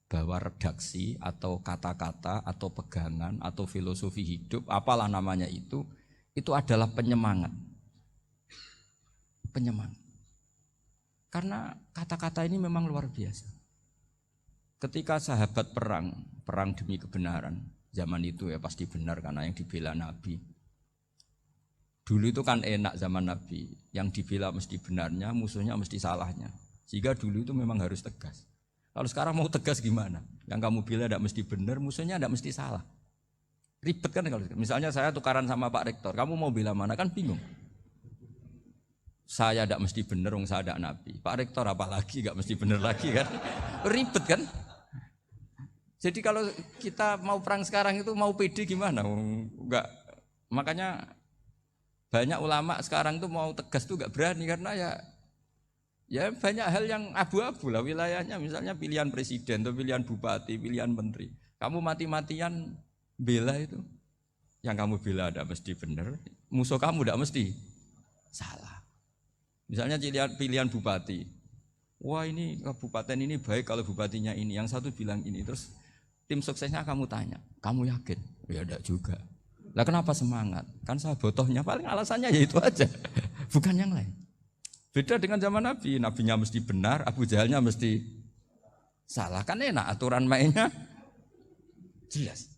bahwa redaksi atau kata-kata atau pegangan atau filosofi hidup, apalah namanya itu adalah penyemangat. Penyemangat. Karena kata-kata ini memang luar biasa. Ketika sahabat perang demi kebenaran, zaman itu ya pasti benar karena yang dibela Nabi. Dulu itu kan enak zaman Nabi, yang dibela mesti benarnya, musuhnya mesti salahnya. Sehingga dulu itu memang harus tegas. Kalau sekarang mau tegas gimana? Yang kamu bela tidak mesti benar, musuhnya tidak mesti salah. Ribet kan kalau misalnya saya tukaran sama Pak Rektor, kamu mau bela mana kan bingung. Saya tidak mesti benar, saya tidak Nabi. Pak Rektor apalagi tidak mesti benar lagi kan? Ribet kan? Jadi kalau kita mau perang sekarang itu mau pede gimana? Enggak. Makanya banyak ulama sekarang tuh mau tegas tuh enggak berani karena ya banyak hal yang abu-abu lah wilayahnya, misalnya pilihan presiden atau pilihan bupati, pilihan menteri. Kamu mati-matian bela itu, yang kamu bela tidak mesti benar, musuh kamu tidak mesti salah. Misalnya pilihan bupati, wah ini kabupaten ini baik kalau bupatinya ini, yang satu bilang ini, terus tim suksesnya kamu tanya, kamu yakin? Ya tidak juga. Lah kenapa semangat? Kan saya botohnya, paling alasannya ya itu aja, bukan yang lain. Beda dengan zaman Nabi, nabinya mesti benar, Abu Jahalnya mesti salah, kan enak aturan mainnya jelas.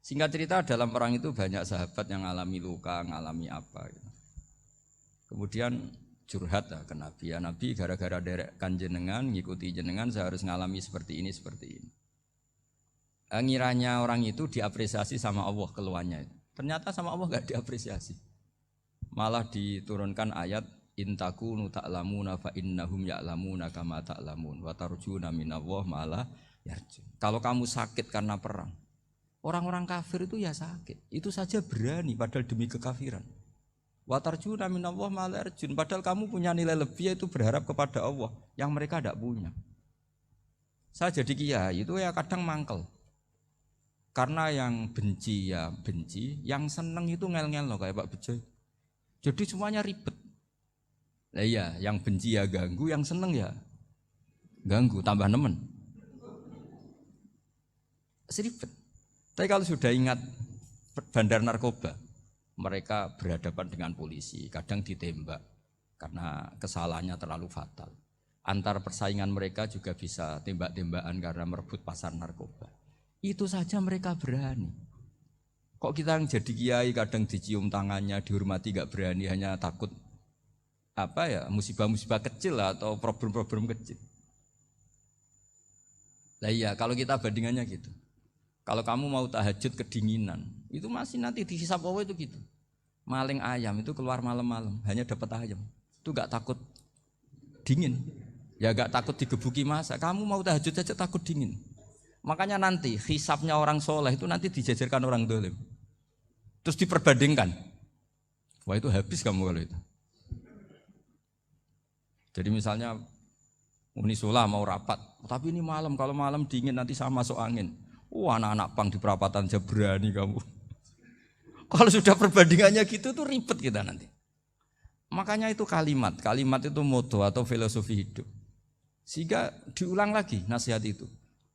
Singkat cerita dalam perang itu banyak sahabat yang ngalami luka, ngalami apa gitu. Kemudian curhat ke Nabi, ya Nabi gara-gara derekkan jenengan, ngikuti jenengan saya harus ngalami seperti ini. Ngiranya orang itu diapresiasi sama Allah keluarnya. Ternyata sama Allah gak diapresiasi. Malah diturunkan ayat intakunu ta'lamuna fa innahum ya'lamuna kama ta'lamun wa tarjuna minallah ma la yarjun. Kalau kamu sakit karena perang, orang-orang kafir itu ya sakit, itu saja berani padahal demi kekafiran. Wa tarjuna minallah ma la yarjun, padahal kamu punya nilai lebih yaitu berharap kepada Allah yang mereka tidak punya. Saya jadi kiai itu ya kadang mangkel. Karena yang benci ya benci, yang seneng itu ngel-ngel loh kayak Pak Bejo. Jadi semuanya ribet. Nah iya, yang benci ya ganggu, yang seneng ya ganggu, tambah nemen. Seribet. Tapi kalau sudah ingat bandar narkoba, mereka berhadapan dengan polisi, kadang ditembak karena kesalahannya terlalu fatal. Antar persaingan mereka juga bisa tembak-tembakan karena merebut pasar narkoba. Itu saja mereka berani. Kok kita yang jadi kiai kadang dicium tangannya, dihormati gak berani, hanya takut musibah-musibah kecil lah, atau problem-problem kecil. Lah iya, kalau kita bandingannya gitu. Kalau kamu mau tahajud kedinginan, itu masih nanti dihisab Allah itu gitu. Maling ayam itu keluar malam-malam, hanya dapat ayam. Itu gak takut dingin. Ya gak takut digebuki masa. Kamu mau tahajud saja takut dingin. Makanya nanti hisabnya orang soleh itu nanti dijajarkan orang dolim. Terus diperbandingkan. Wah itu habis kamu kalau itu. Jadi misalnya Unisula mau rapat, tapi ini malam, kalau malam dingin nanti sama masuk angin. Anak-anak pang di perapatan aja berani kamu. Kalau sudah perbandingannya gitu tuh ribet kita nanti. Makanya itu kalimat itu moto atau filosofi hidup. Sehingga diulang lagi nasihat itu.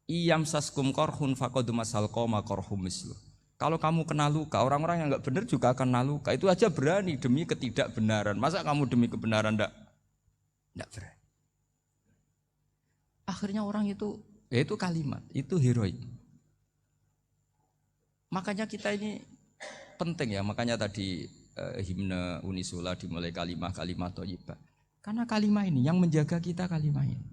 Iyam saskum korhun faqadu masal qoma korhum mislu. Kalau kamu kena luka, orang-orang yang enggak benar juga akan kena luka. Itu aja berani demi ketidakbenaran. Masa kamu demi kebenaran enggak berani? Akhirnya orang itu, ya itu kalimat, itu heroik. Makanya kita ini penting ya, makanya tadi himne Unisula dimulai kalimat thayyibah. Karena kalimat ini yang menjaga kita kalimat ini.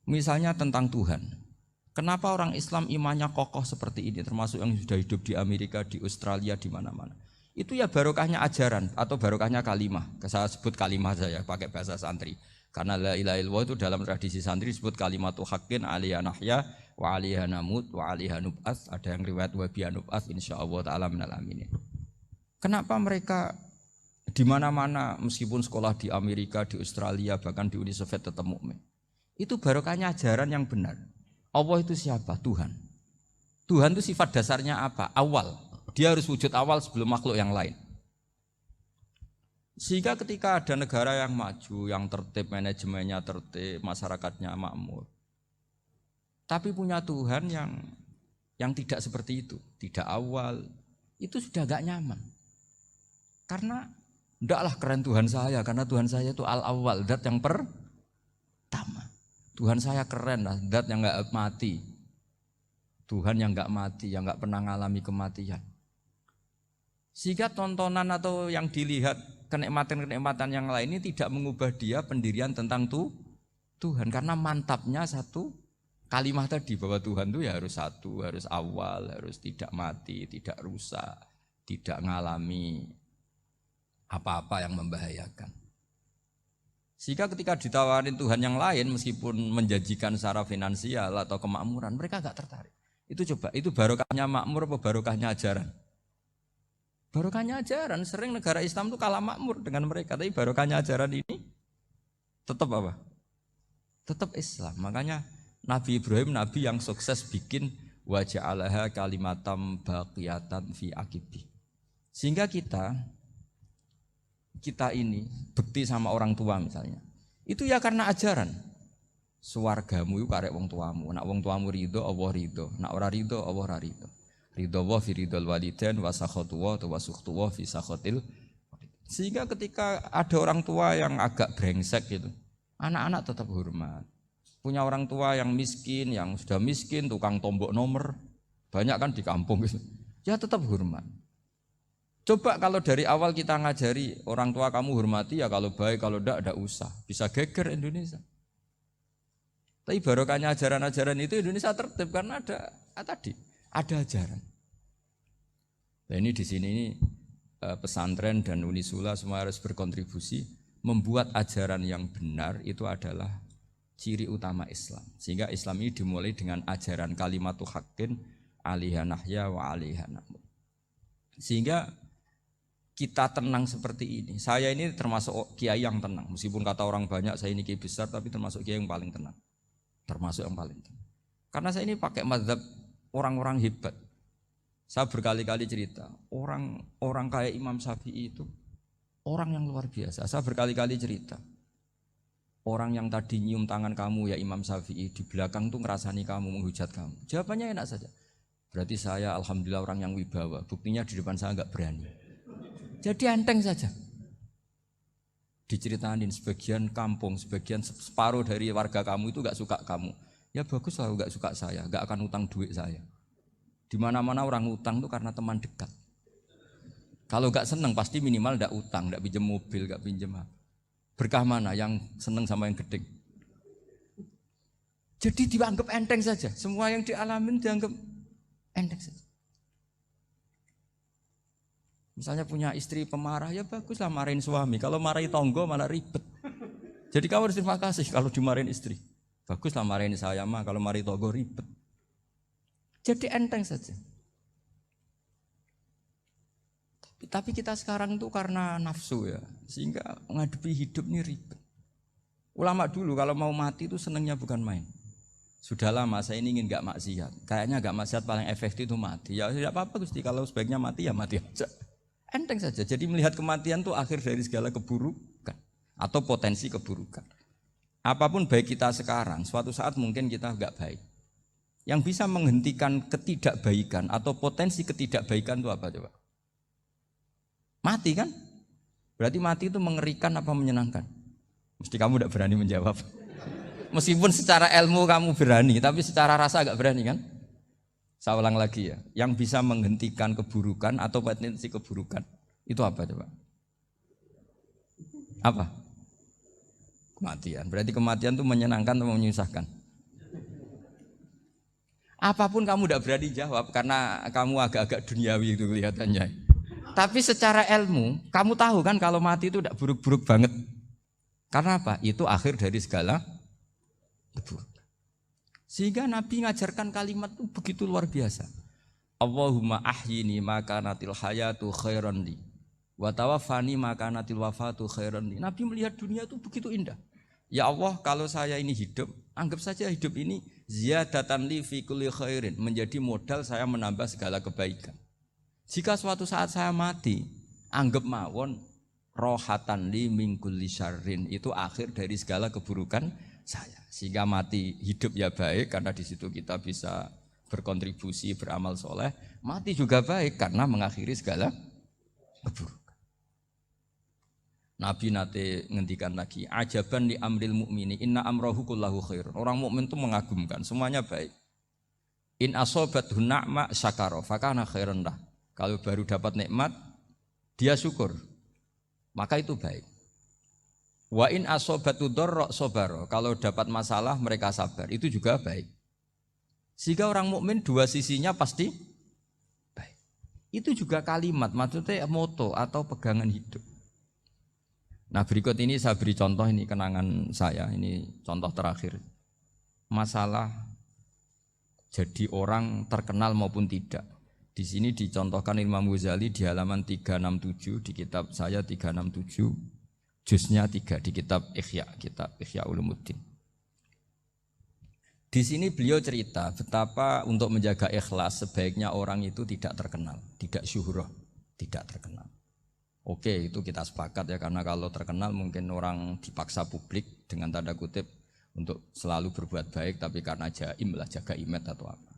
Misalnya tentang Tuhan. Kenapa orang Islam imannya kokoh seperti ini, termasuk yang sudah hidup di Amerika, di Australia, di mana-mana. Itu ya barokahnya ajaran atau barokahnya kalimah. Saya sebut kalimah saya pakai bahasa santri. Karena la ilaha illallah itu dalam tradisi santri disebut kalimatu haqqin alaiha nahya wa alaiha namut wa alaiha nub'ats. Ada yang riwayat wa biha nub'ats insyaallah taala minal aminin. Kenapa mereka di mana-mana meskipun sekolah di Amerika, di Australia, bahkan di Uni Soviet tetap mukmin? Itu barokahnya ajaran yang benar. Allah itu siapa? Tuhan. Tuhan itu sifat dasarnya apa? Awal. Dia harus wujud awal sebelum makhluk yang lain. Sehingga ketika ada negara yang maju, yang tertib, manajemennya tertib, masyarakatnya makmur, tapi punya Tuhan yang tidak seperti itu, tidak awal, itu sudah gak nyaman. Karena ndaklah keren Tuhan saya, karena Tuhan saya itu al-awwal, zat yang pertama. Tuhan saya keren lah, zat yang gak mati. Tuhan yang gak mati, yang gak pernah mengalami kematian. Sehingga tontonan atau yang dilihat kenikmatan-kenikmatan yang lain ini tidak mengubah dia pendirian tentang Tuhan. Karena mantapnya satu kalimat tadi bahwa Tuhan itu ya harus satu, harus awal, harus tidak mati, tidak rusak, tidak mengalami apa-apa yang membahayakan. Sehingga ketika ditawarin Tuhan yang lain meskipun menjanjikan secara finansial atau kemakmuran, mereka gak tertarik. Itu coba, itu barokahnya makmur apa barokahnya ajaran? Barokahnya ajaran. Sering negara Islam itu kalah makmur dengan mereka, tapi barokahnya ajaran ini tetap apa? Tetap Islam. Makanya Nabi Ibrahim, Nabi yang sukses bikin wa ja'alaha kalimatam baqiyatan fi aqibi. Sehingga kita ini bekti sama orang tua misalnya, itu ya karena ajaran. Suwargamu itu karek wong tuamu. Nak wong tuamu ridho, Allah ridho. Nak ora ridho, Allah ora ridho. Ridho wa fi ridhol walidain wa sakhatu wa sukhtu wa fi sakhatil. Sehingga ketika ada orang tua yang agak brengsek gitu, anak-anak tetap hormat. Punya orang tua yang miskin, yang sudah miskin, tukang tombok nomor, banyak kan di kampung gitu. Ya tetap hormat. Coba kalau dari awal kita ngajari orang tua kamu hormati ya, kalau baik, kalau enggak usah. Bisa geger Indonesia. Tapi barokahnya ajaran-ajaran itu Indonesia tertib karena ada ajaran. Nah ini di sini pesantren dan Unisula semua harus berkontribusi membuat ajaran yang benar itu adalah ciri utama Islam. Sehingga Islam ini dimulai dengan ajaran kalimatu haqqin alaiha nahya wa alaiha namut. Sehingga kita tenang seperti ini. Saya ini termasuk kiai yang tenang. Meskipun kata orang banyak saya ini kiai besar, tapi termasuk kiai yang paling tenang. Termasuk yang paling tenang. Karena saya ini pakai mazhab orang-orang hebat. Saya berkali-kali cerita, orang kayak Imam Syafi'i itu orang yang luar biasa. Saya berkali-kali cerita. Orang yang tadi nyium tangan kamu ya Imam Syafi'i, di belakang tuh ngerasani kamu, menghujat kamu. Jawabannya enak saja. Berarti saya alhamdulillah orang yang wibawa. Buktinya di depan saya enggak berani. Jadi enteng saja. Diceritain sebagian kampung, sebagian separuh dari warga kamu itu enggak suka kamu. Ya bagus lah enggak suka saya, enggak akan utang duit saya. Di mana-mana orang utang itu karena teman dekat. Kalau enggak seneng pasti minimal enggak utang, enggak pinjam mobil, enggak pinjam apa. Berkah mana yang seneng sama yang gede? Jadi dianggap enteng saja. Semua yang dialamin dianggap enteng saja. Misalnya punya istri pemarah, ya baguslah marahin suami. Kalau marahin tonggo malah ribet. Jadi kamu harus terima kasih kalau dimarahin istri. Baguslah marahin saya mah, kalau marahin tonggo ribet. Jadi enteng saja. Tapi kita sekarang itu karena nafsu ya, sehingga menghadapi hidup ini ribet. Ulama dulu kalau mau mati itu senengnya bukan main. Sudah lama saya ini ingin gak maksiat. Kayaknya gak maksiat paling efektif itu mati. Ya tidak apa-apa Gusti, kalau sebaiknya mati ya mati aja. Enteng saja. Jadi melihat kematian itu akhir dari segala keburukan atau potensi keburukan. Apapun baik kita sekarang, suatu saat mungkin kita gak baik. Yang bisa menghentikan ketidakbaikan atau potensi ketidakbaikan itu apa coba? Mati kan? Berarti mati itu mengerikan apa menyenangkan? Mesti kamu tidak berani menjawab. Meskipun secara ilmu kamu berani, tapi secara rasa agak berani kan? Saya ulang lagi ya, yang bisa menghentikan keburukan atau potensi keburukan itu apa coba? Apa? Kematian. Berarti kematian itu menyenangkan atau menyusahkan? Apapun kamu tidak berani jawab karena kamu agak-agak duniawi itu kelihatannya. Tapi secara ilmu, kamu tahu kan kalau mati itu tidak buruk-buruk banget. Karena apa? Itu akhir dari segala keburukan. Sehingga Nabi ngajarkan kalimat itu begitu luar biasa. Allahumma ahyini maka natil hayatu khairan li wa tawaffani maka natil wafatu khairan li. Nabi melihat dunia itu begitu indah. Ya Allah, kalau saya ini hidup, anggap saja hidup ini ziyadatan li fi kulli khairin, menjadi modal saya menambah segala kebaikan. Jika suatu saat saya mati, anggap mawon rohatan li min kulli syarrin, itu akhir dari segala keburukan saya. Sehingga mati hidup ya baik karena di situ kita bisa berkontribusi beramal soleh. Mati juga baik karena mengakhiri segala keburukan. Nabi nate ngendikan lagi, ajaban li amril mu'mini inna amrahu kullahu khair. Orang mukmin itu mengagumkan, semuanya baik. In asobathu na'ma syakara fakana khairan lah. Kalau baru dapat nikmat dia syukur, maka itu baik. Wa in asobatu dharra sabara, kalau dapat masalah mereka sabar, itu juga baik. Sehingga orang mukmin dua sisinya pasti baik. Itu juga kalimat, maksudnya moto atau pegangan hidup. Nah berikut ini saya beri contoh, ini kenangan saya, ini contoh terakhir. Masalah jadi orang terkenal maupun tidak. Di sini dicontohkan Imam Ghazali di halaman 367 di kitab saya 367. Juznya 3 di kitab Ihya Ulumuddin. Di sini beliau cerita betapa untuk menjaga ikhlas sebaiknya orang itu tidak terkenal, tidak syuhrah, tidak terkenal. Oke, itu kita sepakat ya, karena kalau terkenal mungkin orang dipaksa publik dengan tanda kutip untuk selalu berbuat baik, tapi karena jaim lah, jaga image atau apa.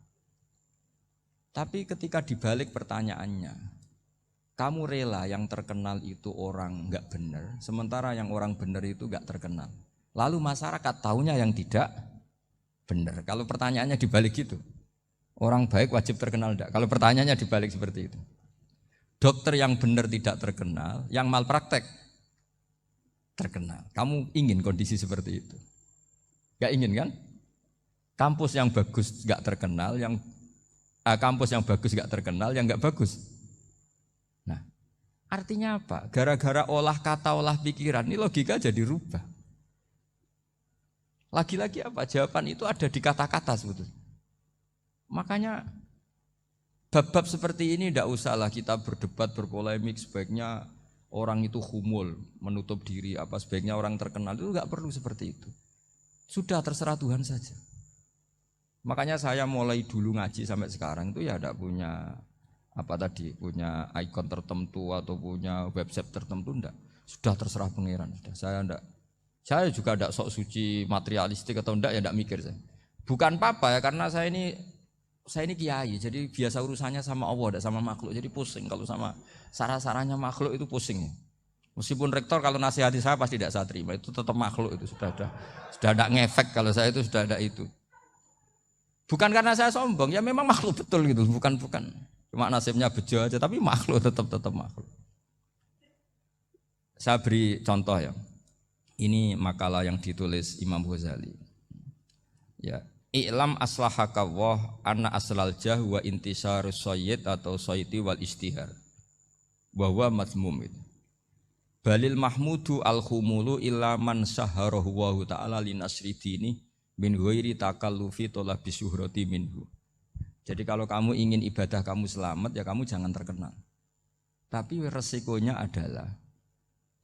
Tapi ketika dibalik pertanyaannya, kamu rela yang terkenal itu orang enggak benar, sementara yang orang benar itu enggak terkenal. Lalu masyarakat taunya yang tidak benar. Kalau pertanyaannya dibalik gitu, orang baik wajib terkenal enggak? Kalau pertanyaannya dibalik seperti itu. Dokter yang benar tidak terkenal, yang malpraktek terkenal. Kamu ingin kondisi seperti itu? Enggak ingin kan? Kampus yang bagus enggak terkenal, kampus yang bagus enggak terkenal, yang enggak bagus. Artinya apa? Gara-gara olah kata, olah pikiran, ini logika jadi rubah. Lagi-lagi apa? Jawaban itu ada di kata-kata sebetulnya. Makanya bab-bab seperti ini tidak usahlah kita berdebat, berpolemik. Sebaiknya orang itu humul, menutup diri. Apa sebaiknya orang terkenal, itu nggak perlu seperti itu. Sudah terserah Tuhan saja. Makanya saya mulai dulu ngaji sampai sekarang itu ya tidak punya punya ikon tertentu atau punya website tertentu, enggak. Sudah terserah pangeran. Sudah. Saya juga tidak sok suci materialistik atau enggak, ya enggak mikir saya. Bukan apa-apa ya, karena saya ini kiai, jadi biasa urusannya sama Allah, tidak sama makhluk. Jadi pusing kalau sama sarah-sarahnya makhluk itu pusing. Meskipun rektor kalau nasihati saya pasti tidak saya terima, itu tetap makhluk, itu sudah tidak ngefek kalau saya itu sudah ada itu. Bukan karena saya sombong, ya memang makhluk betul gitu, bukan. Cuma nasibnya bejo aja, tapi makhluk tetap makhluk. Saya beri contoh ya. Ini makalah yang ditulis Imam Ghazali. Ya, i'lam aslahaka Allah anna aslal jah wa intisarus sayyid atau sayyidi wal istihar. Wa huwa mazmum itu. Balil mahmudu al-khumulu illa man saharahu wa ta'ala li nasri dini min ghairi takallufi talabi syuhrati minhu. Jadi kalau kamu ingin ibadah kamu selamat, ya kamu jangan terkenal. Tapi resikonya adalah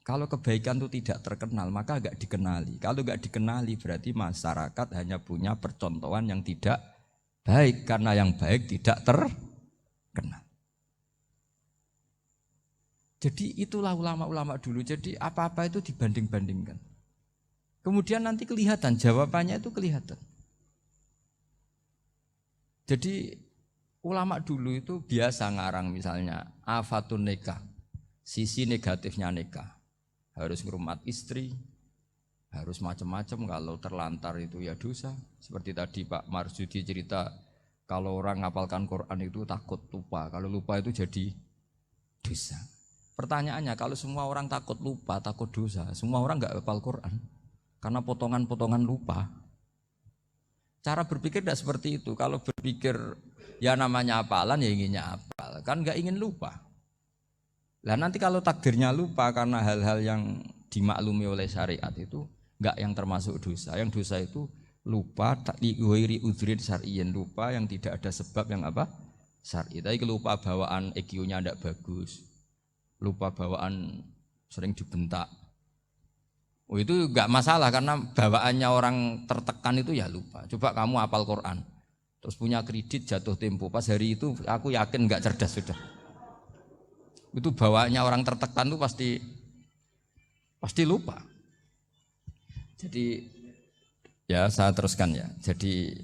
kalau kebaikan itu tidak terkenal, maka enggak dikenali. Kalau enggak dikenali berarti masyarakat hanya punya percontohan yang tidak baik, karena yang baik tidak terkenal. Jadi itulah ulama-ulama dulu. Jadi apa-apa itu dibanding-bandingkan. Kemudian nanti kelihatan, jawabannya itu kelihatan. Jadi ulama dulu itu biasa ngarang misalnya afatun nikah, sisi negatifnya nikah. Harus ngurmat istri, harus macam-macam, kalau terlantar itu ya dosa. Seperti tadi Pak Marsudi cerita, kalau orang ngapalkan Quran itu takut lupa, kalau lupa itu jadi dosa. Pertanyaannya, kalau semua orang takut lupa, takut dosa, semua orang enggak hafal Quran karena potongan-potongan lupa. Cara berpikir tidak seperti itu. Kalau berpikir ya namanya hafalan ya inginnya hafal, kan enggak ingin lupa. Lah nanti kalau takdirnya lupa karena hal-hal yang dimaklumi oleh syariat itu enggak yang termasuk dosa. Yang dosa itu lupa liwiri udhrin syar'iyyin, lupa yang tidak ada sebab yang apa? Syar'i. Tapi lupa bawaan EQ-nya tidak bagus. Lupa bawaan sering dibentak. Oh itu enggak masalah karena bawaannya orang tertekan itu ya lupa. Coba kamu hafal Quran, terus punya kredit jatuh tempo, pas hari itu aku yakin enggak cerdas sudah. Itu bawaannya orang tertekan itu pasti lupa. Jadi ya saya teruskan ya. Jadi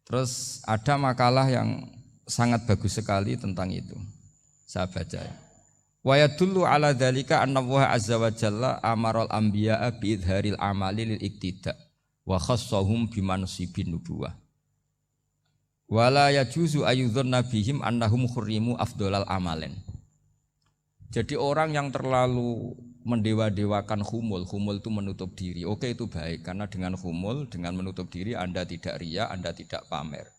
terus ada makalah yang sangat bagus sekali tentang itu. Saya baca ya. Wa yadullu ala dzalika anna Allah azza wa jalla amaral anbiya'a bi idharil amali lil iktida wa khassahum bi mansibin nubuwah. Wala yajuzu ayyudhanna bihim annahum khurrimu afdhalal amalen. Jadi orang yang terlalu mendewa-dewakan khumul itu menutup diri. Oke, itu baik karena dengan khumul, dengan menutup diri Anda tidak riya, Anda tidak pamer.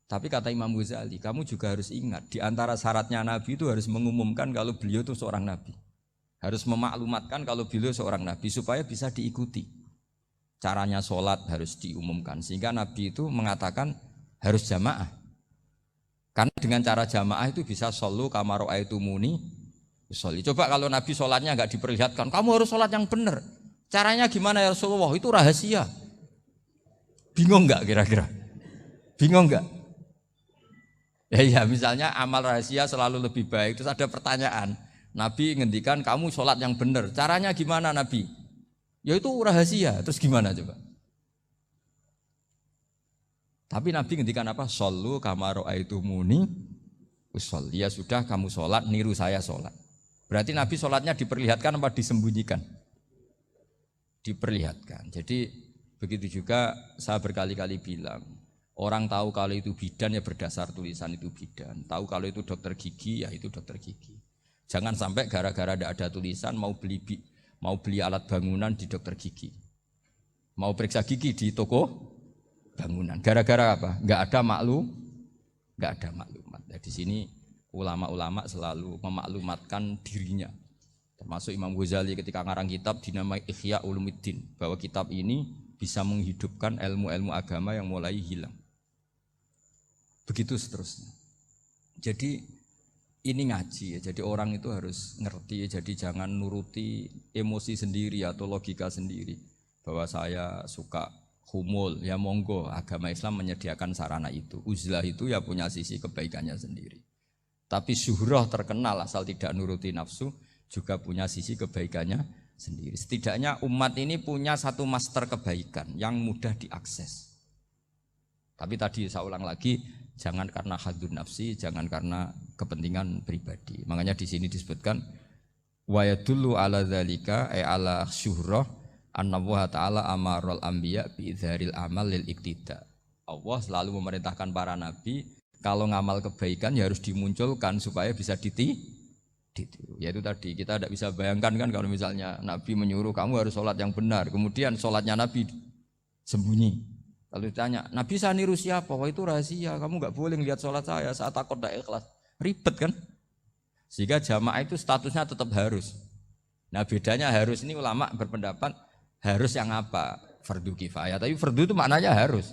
Tapi kata Imam Ghazali, kamu juga harus ingat, di antara syaratnya Nabi itu harus mengumumkan kalau beliau itu seorang Nabi. Harus memaklumatkan kalau beliau seorang Nabi supaya bisa diikuti. Caranya sholat harus diumumkan, sehingga Nabi itu mengatakan harus jamaah. Karena dengan cara jamaah itu bisa shollu kama ra'aitumuni usolli. Coba kalau Nabi sholatnya enggak diperlihatkan, kamu harus sholat yang benar. Caranya gimana ya Rasulullah? Itu rahasia. Bingung enggak kira-kira? Bingung enggak? Ya misalnya amal rahasia selalu lebih baik. Terus ada pertanyaan, Nabi ngendikan kamu sholat yang benar. Caranya gimana Nabi? Ya itu rahasia. Terus gimana coba? Tapi Nabi ngendikan apa? Shollu kama ra'aitumuni usolli. Ya sudah kamu sholat, niru saya sholat. Berarti Nabi sholatnya diperlihatkan apa disembunyikan? Diperlihatkan. Jadi begitu juga saya berkali-kali bilang, orang tahu kalau itu bidan ya berdasar tulisan itu bidan. Tahu kalau itu dokter gigi ya itu dokter gigi. Jangan sampai gara-gara tidak ada tulisan mau beli alat bangunan di dokter gigi. Mau periksa gigi di toko bangunan. Gara-gara apa? Enggak ada maklumat. Nah, di sini ulama-ulama selalu memaklumatkan dirinya. Termasuk Imam Ghazali ketika ngarang kitab dinamai Ihya Ulumuddin, bahwa kitab ini bisa menghidupkan ilmu-ilmu agama yang mulai hilang. Begitu seterusnya. Jadi ini ngaji ya, jadi orang itu harus ngerti ya, jadi jangan nuruti emosi sendiri atau logika sendiri. Bahwa saya suka humul, ya monggo, agama Islam menyediakan sarana itu. Uzlah itu ya punya sisi kebaikannya sendiri. Tapi syuhrah terkenal asal tidak nuruti nafsu juga punya sisi kebaikannya sendiri. Setidaknya umat ini punya satu master kebaikan yang mudah diakses. Tapi tadi saya ulang lagi, jangan karena hadun nafsi, jangan karena kepentingan pribadi. Makanya di sini disebutkan wa yadullu ala dzalika ay ala syuhrah annallaha ta'ala amarul anbiya bi idzharil amal lil iktida. Allah selalu memerintahkan para nabi kalau ngamal kebaikan ya harus dimunculkan supaya bisa ditiru. Yaitu tadi kita tidak bisa bayangkan kan kalau misalnya Nabi menyuruh kamu harus sholat yang benar, kemudian sholatnya Nabi sembunyi. Kalau ditanya, Nabi saya niru siapa? Wah itu rahasia, kamu nggak boleh lihat sholat saya saat takut tidak ikhlas. Ribet kan? Sehingga jamaah itu statusnya tetap harus. Nah bedanya harus ini ulama berpendapat harus yang apa? Fardu kifayah. Tapi fardu itu maknanya harus.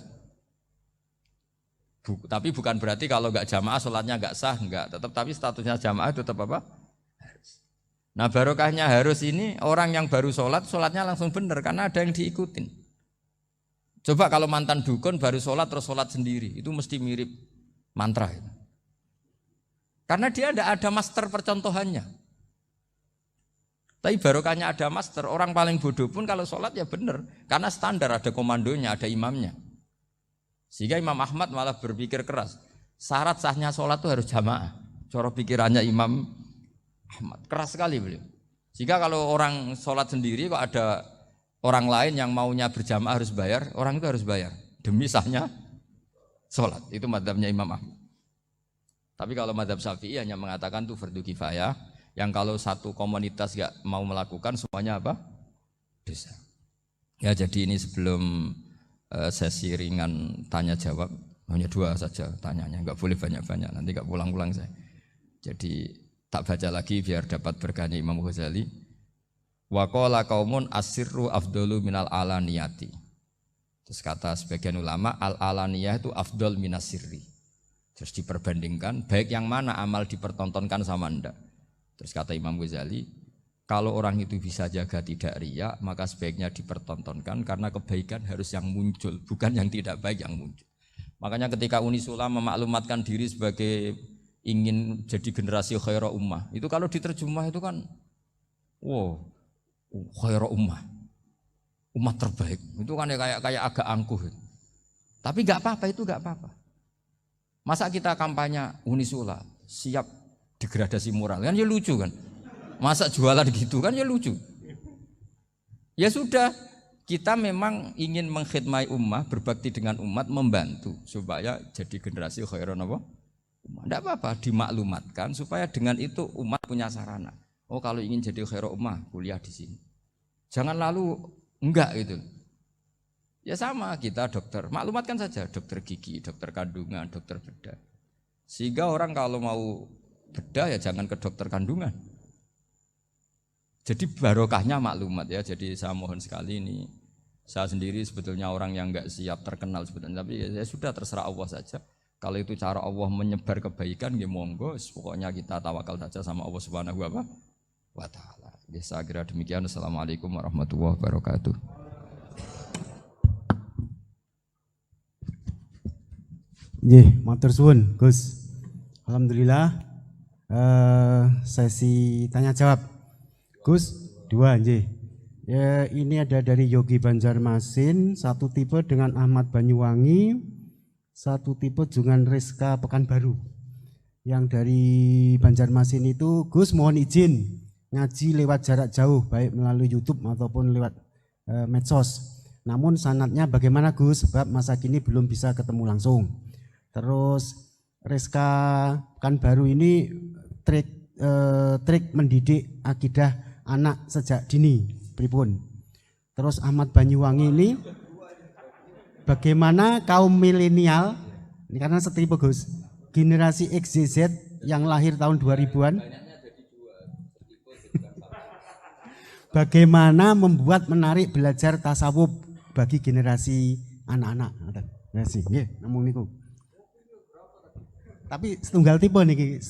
Tapi bukan berarti kalau nggak jamaah sholatnya nggak sah, nggak. Tapi statusnya jamaah tetap apa? Harus. Nah barokahnya harus ini orang yang baru sholat, sholatnya langsung benar karena ada yang diikutin. Coba kalau mantan dukun baru sholat terus sholat sendiri, itu mesti mirip mantra. Karena dia tidak ada master percontohannya. Tapi barokahnya ada master, orang paling bodoh pun kalau sholat ya benar. Karena standar ada komandonya, ada imamnya. Sehingga Imam Ahmad malah berpikir keras. Syarat sahnya sholat itu harus jamaah. Cara pikirannya Imam Ahmad. Keras sekali beliau. Sehingga kalau orang sholat sendiri kok ada orang lain yang maunya berjamaah harus bayar, orang itu harus bayar. Demi sahnya sholat. Itu madzhabnya Imam Ahmad. Tapi kalau madzhab Syafi'i hanya mengatakan itu fardu kifayah. Yang kalau satu komunitas gak mau melakukan semuanya apa? Dosa. Ya jadi ini sebelum sesi ringan tanya jawab, hanya 2 saja tanyanya, enggak boleh banyak-banyak, nanti enggak pulang-pulang saya. Jadi tak baca lagi biar dapat berkahnya Imam Ghazali. Wa qala qaumun asirru afdalu minal alaniyati. Terus kata sebagian ulama al alaniyah itu afdal minas sirri. Terus diperbandingkan baik yang mana amal dipertontonkan sama anda. Terus kata Imam Ghazali, kalau orang itu bisa jaga tidak riya, maka sebaiknya dipertontonkan karena kebaikan harus yang muncul, bukan yang tidak baik yang muncul. Makanya ketika Unisula memaklumatkan diri sebagai ingin jadi generasi khairah ummah, itu kalau diterjemah itu kan, wow, khairah ummah, umat terbaik. Itu kan kayak agak angkuh. Tapi nggak apa-apa, itu nggak apa-apa. Masa kita kampanye Unisula siap degradasi moral, kan ya lucu kan? Masa jualan gitu kan ya lucu. Ya sudah, kita memang ingin mengkhidmati ummah, berbakti dengan umat, membantu supaya jadi generasi khairan apa? Tidak apa-apa, dimaklumatkan supaya dengan itu umat punya sarana. Oh kalau ingin jadi khairan ummah, kuliah di sini. Jangan lalu enggak gitu. Ya sama kita dokter, maklumatkan saja dokter gigi, dokter kandungan, dokter bedah. Sehingga orang kalau mau bedah ya jangan ke dokter kandungan. Jadi barokahnya maklumat ya. Jadi saya mohon sekali ini, saya sendiri sebetulnya orang yang enggak siap terkenal sebetulnya, tapi ya sudah terserah Allah saja. Kalau itu cara Allah menyebar kebaikan, ya monggo. Pokoknya kita tawakal saja sama Allah Subhanahu wa Ta'ala. Ya, saya kira demikian. Assalamualaikum warahmatullahi wabarakatuh. Matur suwun Gus. Alhamdulillah sesi tanya jawab. Gus, 2 nggih. Ya, ini ada dari Yogi Banjarmasin, satu tipe dengan Ahmad Banyuwangi, satu tipe dengan Rizka Pekanbaru. Yang dari Banjarmasin itu, Gus mohon izin ngaji lewat jarak jauh, baik melalui YouTube ataupun lewat medsos. Namun sanadnya bagaimana Gus? Sebab masa kini belum bisa ketemu langsung. Terus Rizka Pekanbaru ini trik mendidik akidah anak sejak dini, pripun. Terus Ahmad Banyuwangi ini bagaimana kaum milenial, ini karena setipe Gus, generasi XYZ yang lahir tahun 2000-an. Bagaimana membuat menarik belajar tasawuf bagi generasi anak-anak. Nggih, namung niku. Tapi setunggal tipe nih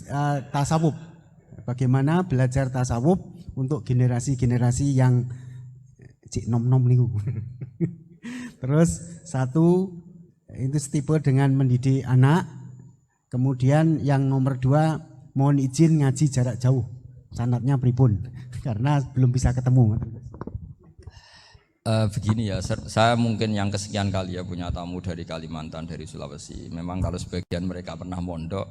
tasawuf. Bagaimana belajar tasawuf untuk generasi-generasi yang cik nom-nom niku. Terus satu itu tipe dengan mendidik anak. Kemudian yang nomor 2 mohon izin ngaji jarak jauh. Sanatnya pripun? Karena belum bisa ketemu. Begini ya, saya mungkin yang kesekian kali ya punya tamu dari Kalimantan, dari Sulawesi. Memang kalau sebagian mereka pernah mondok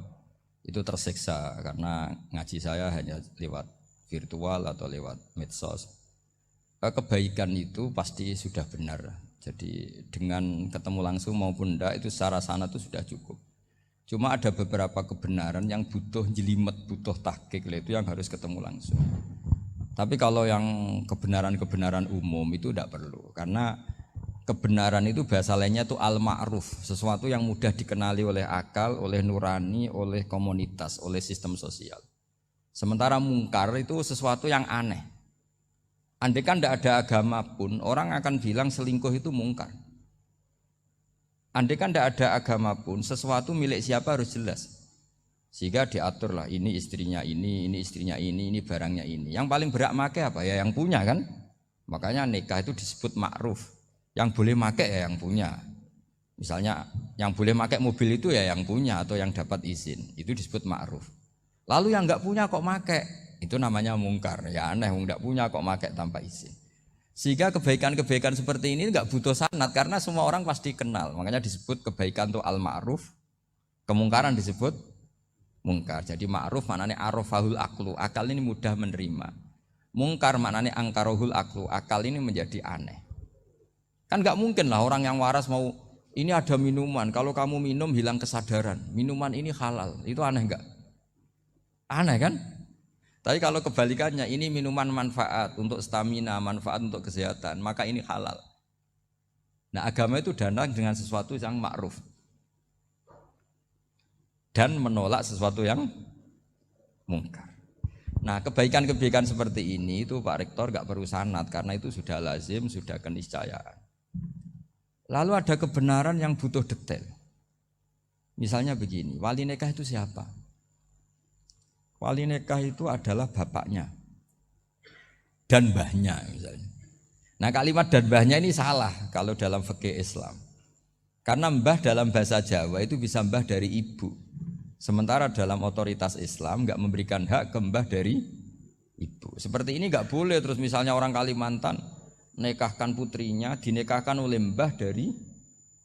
itu tersiksa karena ngaji saya hanya lewat virtual atau lewat medsos. Kebaikan itu pasti sudah benar. Jadi dengan ketemu langsung maupun enggak itu secara sana itu sudah cukup. Cuma ada beberapa kebenaran yang butuh jelimet, butuh tahqiq, itu yang harus ketemu langsung. Tapi kalau yang kebenaran-kebenaran umum itu tidak perlu, karena kebenaran itu bahasa lainnya itu al-ma'ruf, sesuatu yang mudah dikenali oleh akal, oleh nurani, oleh komunitas, oleh sistem sosial. Sementara mungkar itu sesuatu yang aneh. Andai kan tidak ada agama pun, orang akan bilang selingkuh itu mungkar. Andai kan tidak ada agama pun, sesuatu milik siapa harus jelas. Sehingga diaturlah ini istrinya ini istrinya ini barangnya ini. Yang paling berhak make apa ya yang punya kan. Makanya nikah itu disebut ma'ruf. Yang boleh make ya yang punya. Misalnya yang boleh make mobil itu ya yang punya atau yang dapat izin. Itu disebut ma'ruf. Lalu yang enggak punya kok make, itu namanya mungkar. Ya aneh, yang enggak punya kok make tanpa izin. Sehingga kebaikan-kebaikan seperti ini enggak butuh sanad karena semua orang pasti kenal. Makanya disebut kebaikan itu al-ma'ruf. Kemungkaran disebut mungkar. Jadi ma'ruf maknanya arafahul aklu, akal ini mudah menerima. Mungkar maknanya angkarohul aklu, akal ini menjadi aneh. Kan nggak mungkin lah orang yang waras mau ini ada minuman, kalau kamu minum hilang kesadaran, minuman ini halal, itu aneh nggak? Aneh kan? Tapi kalau kebalikannya ini minuman manfaat untuk stamina, manfaat untuk kesehatan, maka ini halal. Nah agama itu datang dengan sesuatu yang ma'ruf dan menolak sesuatu yang mungkar. Nah kebaikan-kebaikan seperti ini itu Pak Rektor gak perlu sanad karena itu sudah lazim, sudah keniscayaan. Lalu ada kebenaran yang butuh detail. Misalnya begini, wali nikah itu siapa? Wali nikah itu adalah bapaknya dan mbahnya misalnya. Nah kalimat dan mbahnya ini salah kalau dalam fikih Islam. Karena mbah dalam bahasa Jawa itu bisa mbah dari ibu. Sementara dalam otoritas Islam enggak memberikan hak ke mbah dari ibu. Seperti ini enggak boleh terus misalnya orang Kalimantan nikahkan putrinya dinikahkan oleh mbah dari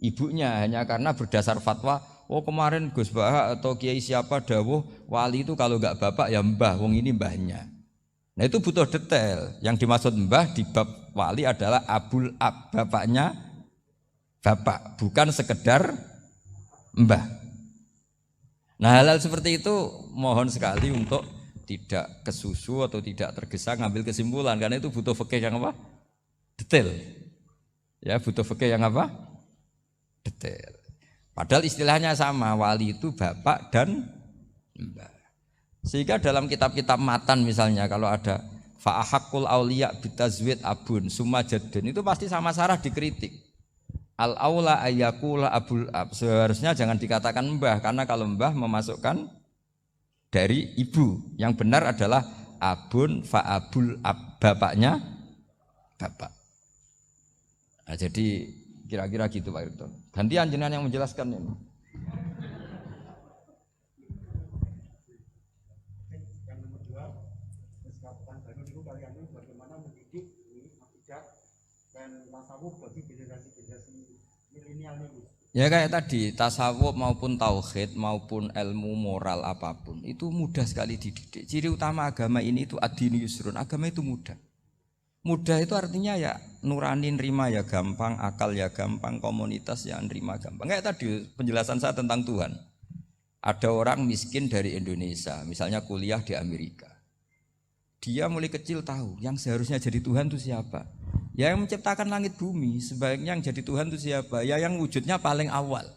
ibunya hanya karena berdasar fatwa oh kemarin Gus Bah atau Kiai siapa dawuh wali itu kalau enggak bapak ya mbah, wong ini mbahnya. Nah itu butuh detail. Yang dimaksud mbah di bab wali adalah abul ab, bapaknya bapak, bukan sekedar mbah. Nah hal-hal seperti itu mohon sekali untuk tidak kesusu atau tidak tergesa ngambil kesimpulan karena itu butuh fikih yang apa? Detail. Ya butuh fikih yang apa? Detail. Padahal istilahnya sama, wali itu bapak dan mbah. Sehingga dalam kitab-kitab matan misalnya kalau ada fa'ahakul auliya bitazwid abun summa jaddun itu pasti sama Sarah dikritik. Al-aula ayyakula abul ab, seharusnya jangan dikatakan mbah karena kalau mbah memasukkan dari ibu. Yang benar adalah abun fa'abul ab, bapaknya bapak. Nah, jadi kira-kira gitu Pak Irton. Gantian jenengan yang menjelaskan ini. Yang nomor 2, bagaimana mendidik akidah dan tasawuf bagi generasi-generasi milenial ini. Ya kayak tadi, tasawuf maupun tauhid maupun ilmu moral apapun itu mudah sekali dididik. Ciri utama agama ini itu ad-dinu yusrun, agama itu mudah. Mudah itu artinya ya nurani nerima ya gampang, akal ya gampang, komunitas ya nerima gampang. Kayak tadi penjelasan saya tentang Tuhan. Ada orang miskin dari Indonesia, misalnya kuliah di Amerika. Dia mulai kecil tahu yang seharusnya jadi Tuhan itu siapa. Ya yang menciptakan langit bumi, sebaiknya yang jadi Tuhan itu siapa? Ya yang wujudnya paling awal.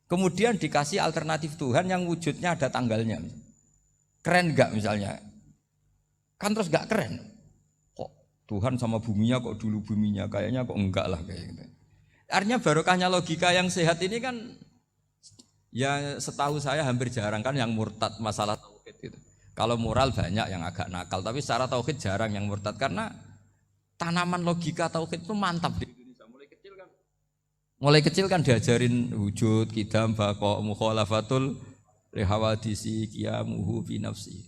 Kemudian dikasih alternatif Tuhan yang wujudnya ada tanggalnya. Keren nggak misalnya? Kan terus nggak keren. Kok Tuhan sama buminya kok dulu buminya, kayaknya kok enggak lah kayak gitu. Artinya barokahnya logika yang sehat ini kan ya setahu saya hampir jarang kan yang murtad masalah tauhid itu. Kalau moral banyak yang agak nakal, tapi secara tauhid jarang yang murtad karena tanaman logika tauhid itu mantap di Indonesia mulai kecil kan. Mulai kecil kan diajarin wujud, qidam, baqa, mukhalafatul lihawadisi qiyamuhu fi nafsi.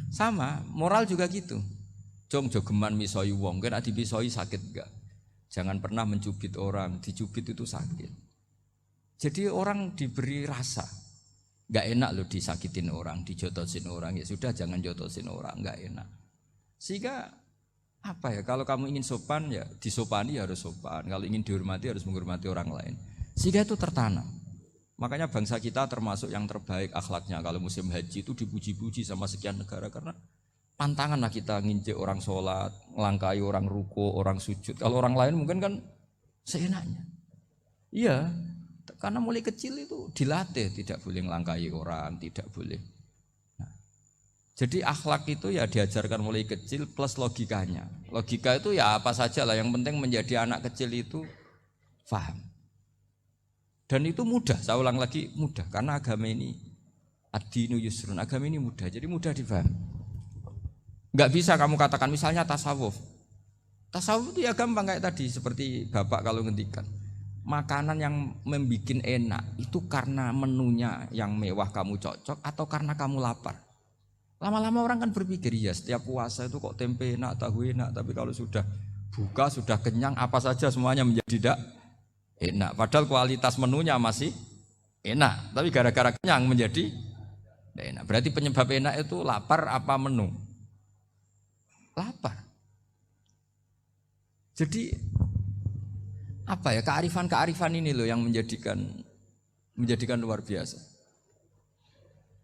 Sama, moral juga gitu. Jong jogeman misoi wong, kan dipisoi sakit enggak? Jangan pernah mencubit orang, dicubit itu sakit. Jadi orang diberi rasa, enggak enak loh disakitin orang, dijotosin orang, ya sudah jangan jotosin orang, enggak enak. Sehingga apa ya, kalau kamu ingin sopan ya disopani harus sopan, kalau ingin dihormati harus menghormati orang lain. Sehingga itu tertanam. Makanya bangsa kita termasuk yang terbaik akhlaknya. Kalau musim haji itu dipuji-puji sama sekian negara karena pantangan lah kita nginjek orang sholat, melangkai orang ruko, orang sujud. Kalau orang lain mungkin kan seenaknya. Iya, karena mulai kecil itu dilatih tidak boleh melangkai orang, tidak boleh. Nah, jadi akhlak itu ya diajarkan mulai kecil plus logikanya. Logika itu ya apa saja lah, yang penting menjadi anak kecil itu paham. Dan itu mudah, saya ulang lagi mudah karena agama ini ad-dinu yusrun, agama ini mudah, jadi mudah difahami. Enggak bisa kamu katakan misalnya tasawuf. Tasawuf itu ya gampang kayak tadi seperti Bapak kalau ngendikan. Makanan yang membikin enak itu karena menunya yang mewah kamu cocok atau karena kamu lapar. Lama-lama orang kan berpikir ya setiap puasa itu kok tempe enak, tahu enak, tapi kalau sudah buka, sudah kenyang apa saja semuanya menjadi tidak enak. Padahal kualitas menunya masih enak, tapi gara-gara kenyang menjadi tidak enak. Berarti penyebab enak itu lapar apa menu? Lapar. Jadi apa ya, kearifan ini loh yang menjadikan luar biasa.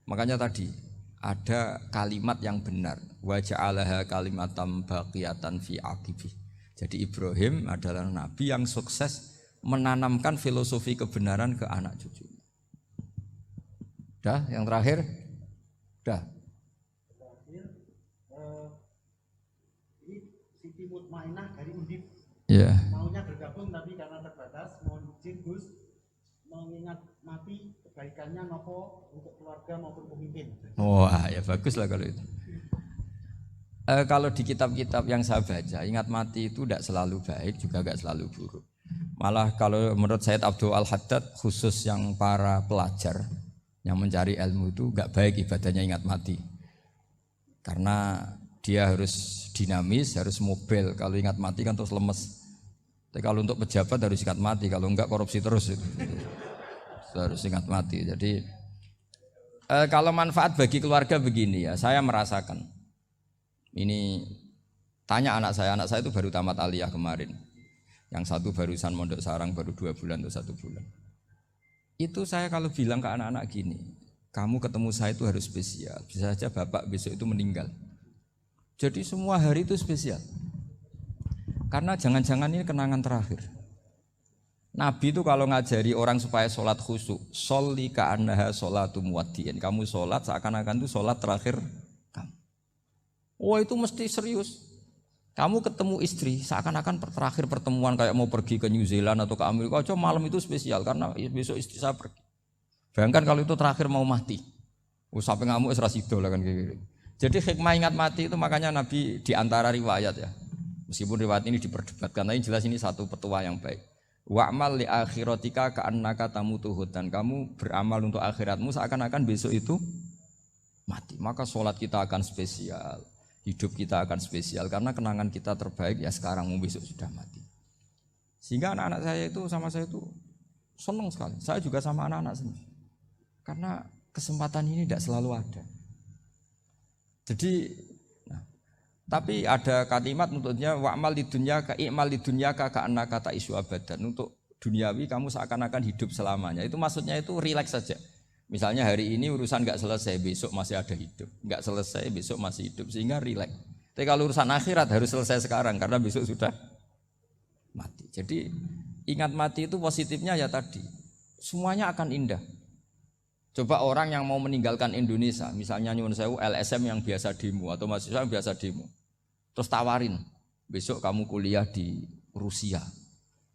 Makanya tadi ada kalimat yang benar, wa ja'alaha kalimatam baqiyatan fi aqibi. Jadi Ibrahim adalah nabi yang sukses menanamkan filosofi kebenaran ke anak cucunya. Dah, yang terakhir? Dah. Siti Mutmainah dari Undip. Yeah. Maunya bergabung tapi karena terbatas, mohon izin Gus mengingat mati kebaikannya nopo untuk keluarga maupun pemimpin. Wah, ya bagus lah kalau itu. Kalau di kitab-kitab yang saya baca, ingat mati itu tidak selalu baik, juga tidak selalu buruk. Malah kalau menurut Sayyid Abdul Al-Haddad, khusus yang para pelajar yang mencari ilmu itu tidak baik ibadahnya ingat mati. Karena dia harus dinamis, harus mobil. Kalau ingat mati kan terus lemes. Tapi kalau untuk pejabat harus ingat mati, kalau enggak korupsi terus itu. Harus ingat mati. Jadi kalau manfaat bagi keluarga begini ya, saya merasakan. Ini tanya anak saya itu baru tamat aliyah kemarin. Yang satu barusan mondok sarang baru 2 bulan atau 1 bulan. Itu saya kalau bilang ke anak-anak gini, kamu ketemu saya itu harus spesial. Bisa saja bapak besok itu meninggal. Jadi semua hari itu spesial. Karena jangan-jangan ini kenangan terakhir. Nabi itu kalau ngajari orang supaya sholat khusyuk, sholli ka'annaha sholatu muwaddi'in. Kamu sholat seakan-akan itu sholat terakhir kamu. Oh itu mesti serius. Kamu ketemu istri seakan-akan terakhir pertemuan kayak mau pergi ke New Zealand atau ke Amerika. Aja malam itu spesial karena besok istri saya pergi. Bayangkan kalau itu terakhir mau mati. Sampai ngamuk serasido lah kan gitu. Jadi hikmah ingat mati itu makanya Nabi di antara riwayat ya. Meskipun riwayat ini diperdebatkan, tapi jelas ini satu petua yang baik. Wa'mal li akhiratika ka'annaka tamutu hudan. Kamu beramal untuk akhiratmu seakan-akan besok itu mati. Maka sholat kita akan spesial, hidup kita akan spesial karena kenangan kita terbaik ya sekarang, besok sudah mati. Sehingga anak-anak saya itu sama saya itu senang sekali. Saya juga sama anak-anak senang. Karena kesempatan ini tidak selalu ada. Jadi tapi ada kalimat untuknya wa'mal lidunyaka i'mal lidunyaka ka'annaka ta'isu abadan. Untuk duniawi kamu seakan-akan hidup selamanya. Itu maksudnya itu rileks saja. Misalnya hari ini urusan enggak selesai, besok masih ada hidup. Enggak selesai, besok masih hidup, sehingga rileks. Tapi kalau urusan akhirat harus selesai sekarang karena besok sudah mati. Jadi ingat mati itu positifnya ya tadi. Semuanya akan indah. Coba orang yang mau meninggalkan Indonesia, misalnya nyuwun sewu LSM yang biasa demo atau mahasiswa yang biasa demo, terus tawarin, besok kamu kuliah di Rusia.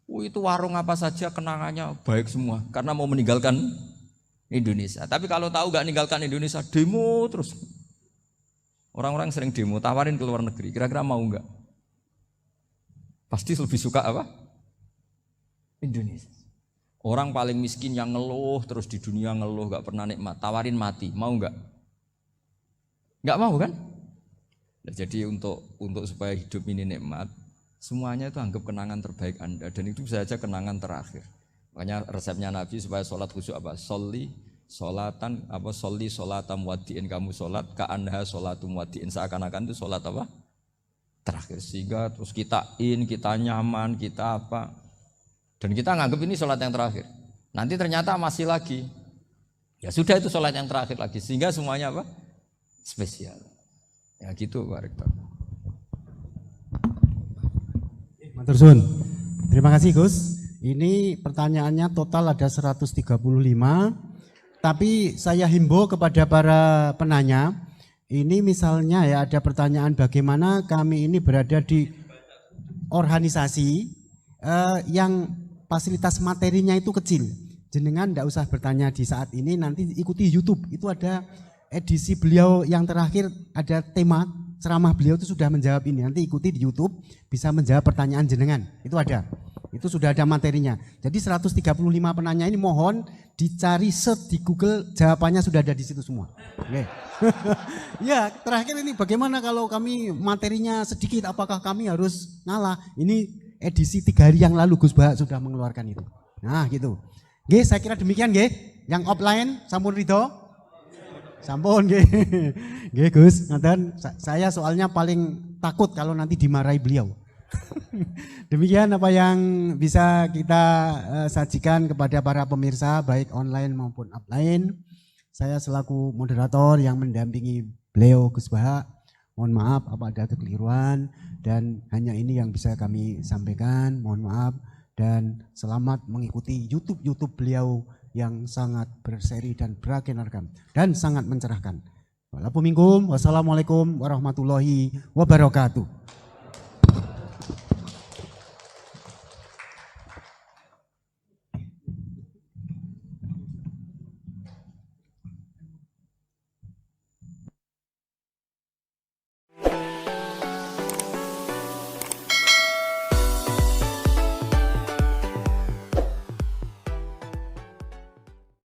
Itu warung apa saja kenangannya baik semua, karena mau meninggalkan Indonesia. Tapi kalau tahu gak meninggalkan Indonesia, demo terus. Orang-orang sering demo, tawarin ke luar negeri, kira-kira mau nggak? Pasti lebih suka apa? Indonesia. Orang paling miskin yang ngeluh terus di dunia ngeluh gak pernah nikmat, tawarin mati, mau nggak? Nggak mau kan? Nah, jadi untuk supaya hidup ini nikmat, semuanya itu anggap kenangan terbaik Anda dan itu bisa saja kenangan terakhir. Makanya resepnya Nabi supaya sholat khusyuk apa? Sholli sholatam wadiin, kamu sholat ka'anha sholatum wadiin, seakan-akan itu sholat apa? Terakhir, sehingga terus kita nyaman, kita apa? Dan kita nganggap ini sholat yang terakhir. Nanti ternyata masih lagi. Ya sudah, itu sholat yang terakhir lagi. Sehingga semuanya apa? Spesial. Ya gitu Pak Rektor. Matur suwun. Terima kasih Gus. Ini pertanyaannya total ada 135. Tapi saya himbau kepada para penanya. Ini misalnya ya ada pertanyaan bagaimana kami ini berada di organisasi yang fasilitas materinya itu kecil. Jenengan tidak usah bertanya di saat ini, nanti ikuti YouTube. Itu ada edisi beliau yang terakhir, ada tema ceramah beliau itu sudah menjawab ini. Nanti ikuti di YouTube, bisa menjawab pertanyaan jenengan. Itu ada. Itu sudah ada materinya. Jadi 135 penanya ini mohon dicari search di Google, jawabannya sudah ada di situ semua. Oke. Ya, terakhir ini bagaimana kalau kami materinya sedikit, apakah kami harus ngalah? Ini edisi 3 hari yang lalu Gus Bah sudah mengeluarkan itu. Nah gitu. Nggih, saya kira demikian nggih. Yang offline sampun ridho? Sampun nggih. Nggih Gus, ngaten saya soalnya paling takut kalau nanti dimarahi beliau. Demikian apa yang bisa kita sajikan kepada para pemirsa baik online maupun offline. Saya selaku moderator yang mendampingi beliau Gus Bah, mohon maaf apa ada kekeliruan dan hanya ini yang bisa kami sampaikan. Mohon maaf dan selamat mengikuti YouTube beliau yang sangat berseri dan beragenarkan dan sangat mencerahkan. Wassalamualaikum warahmatullahi wabarakatuh.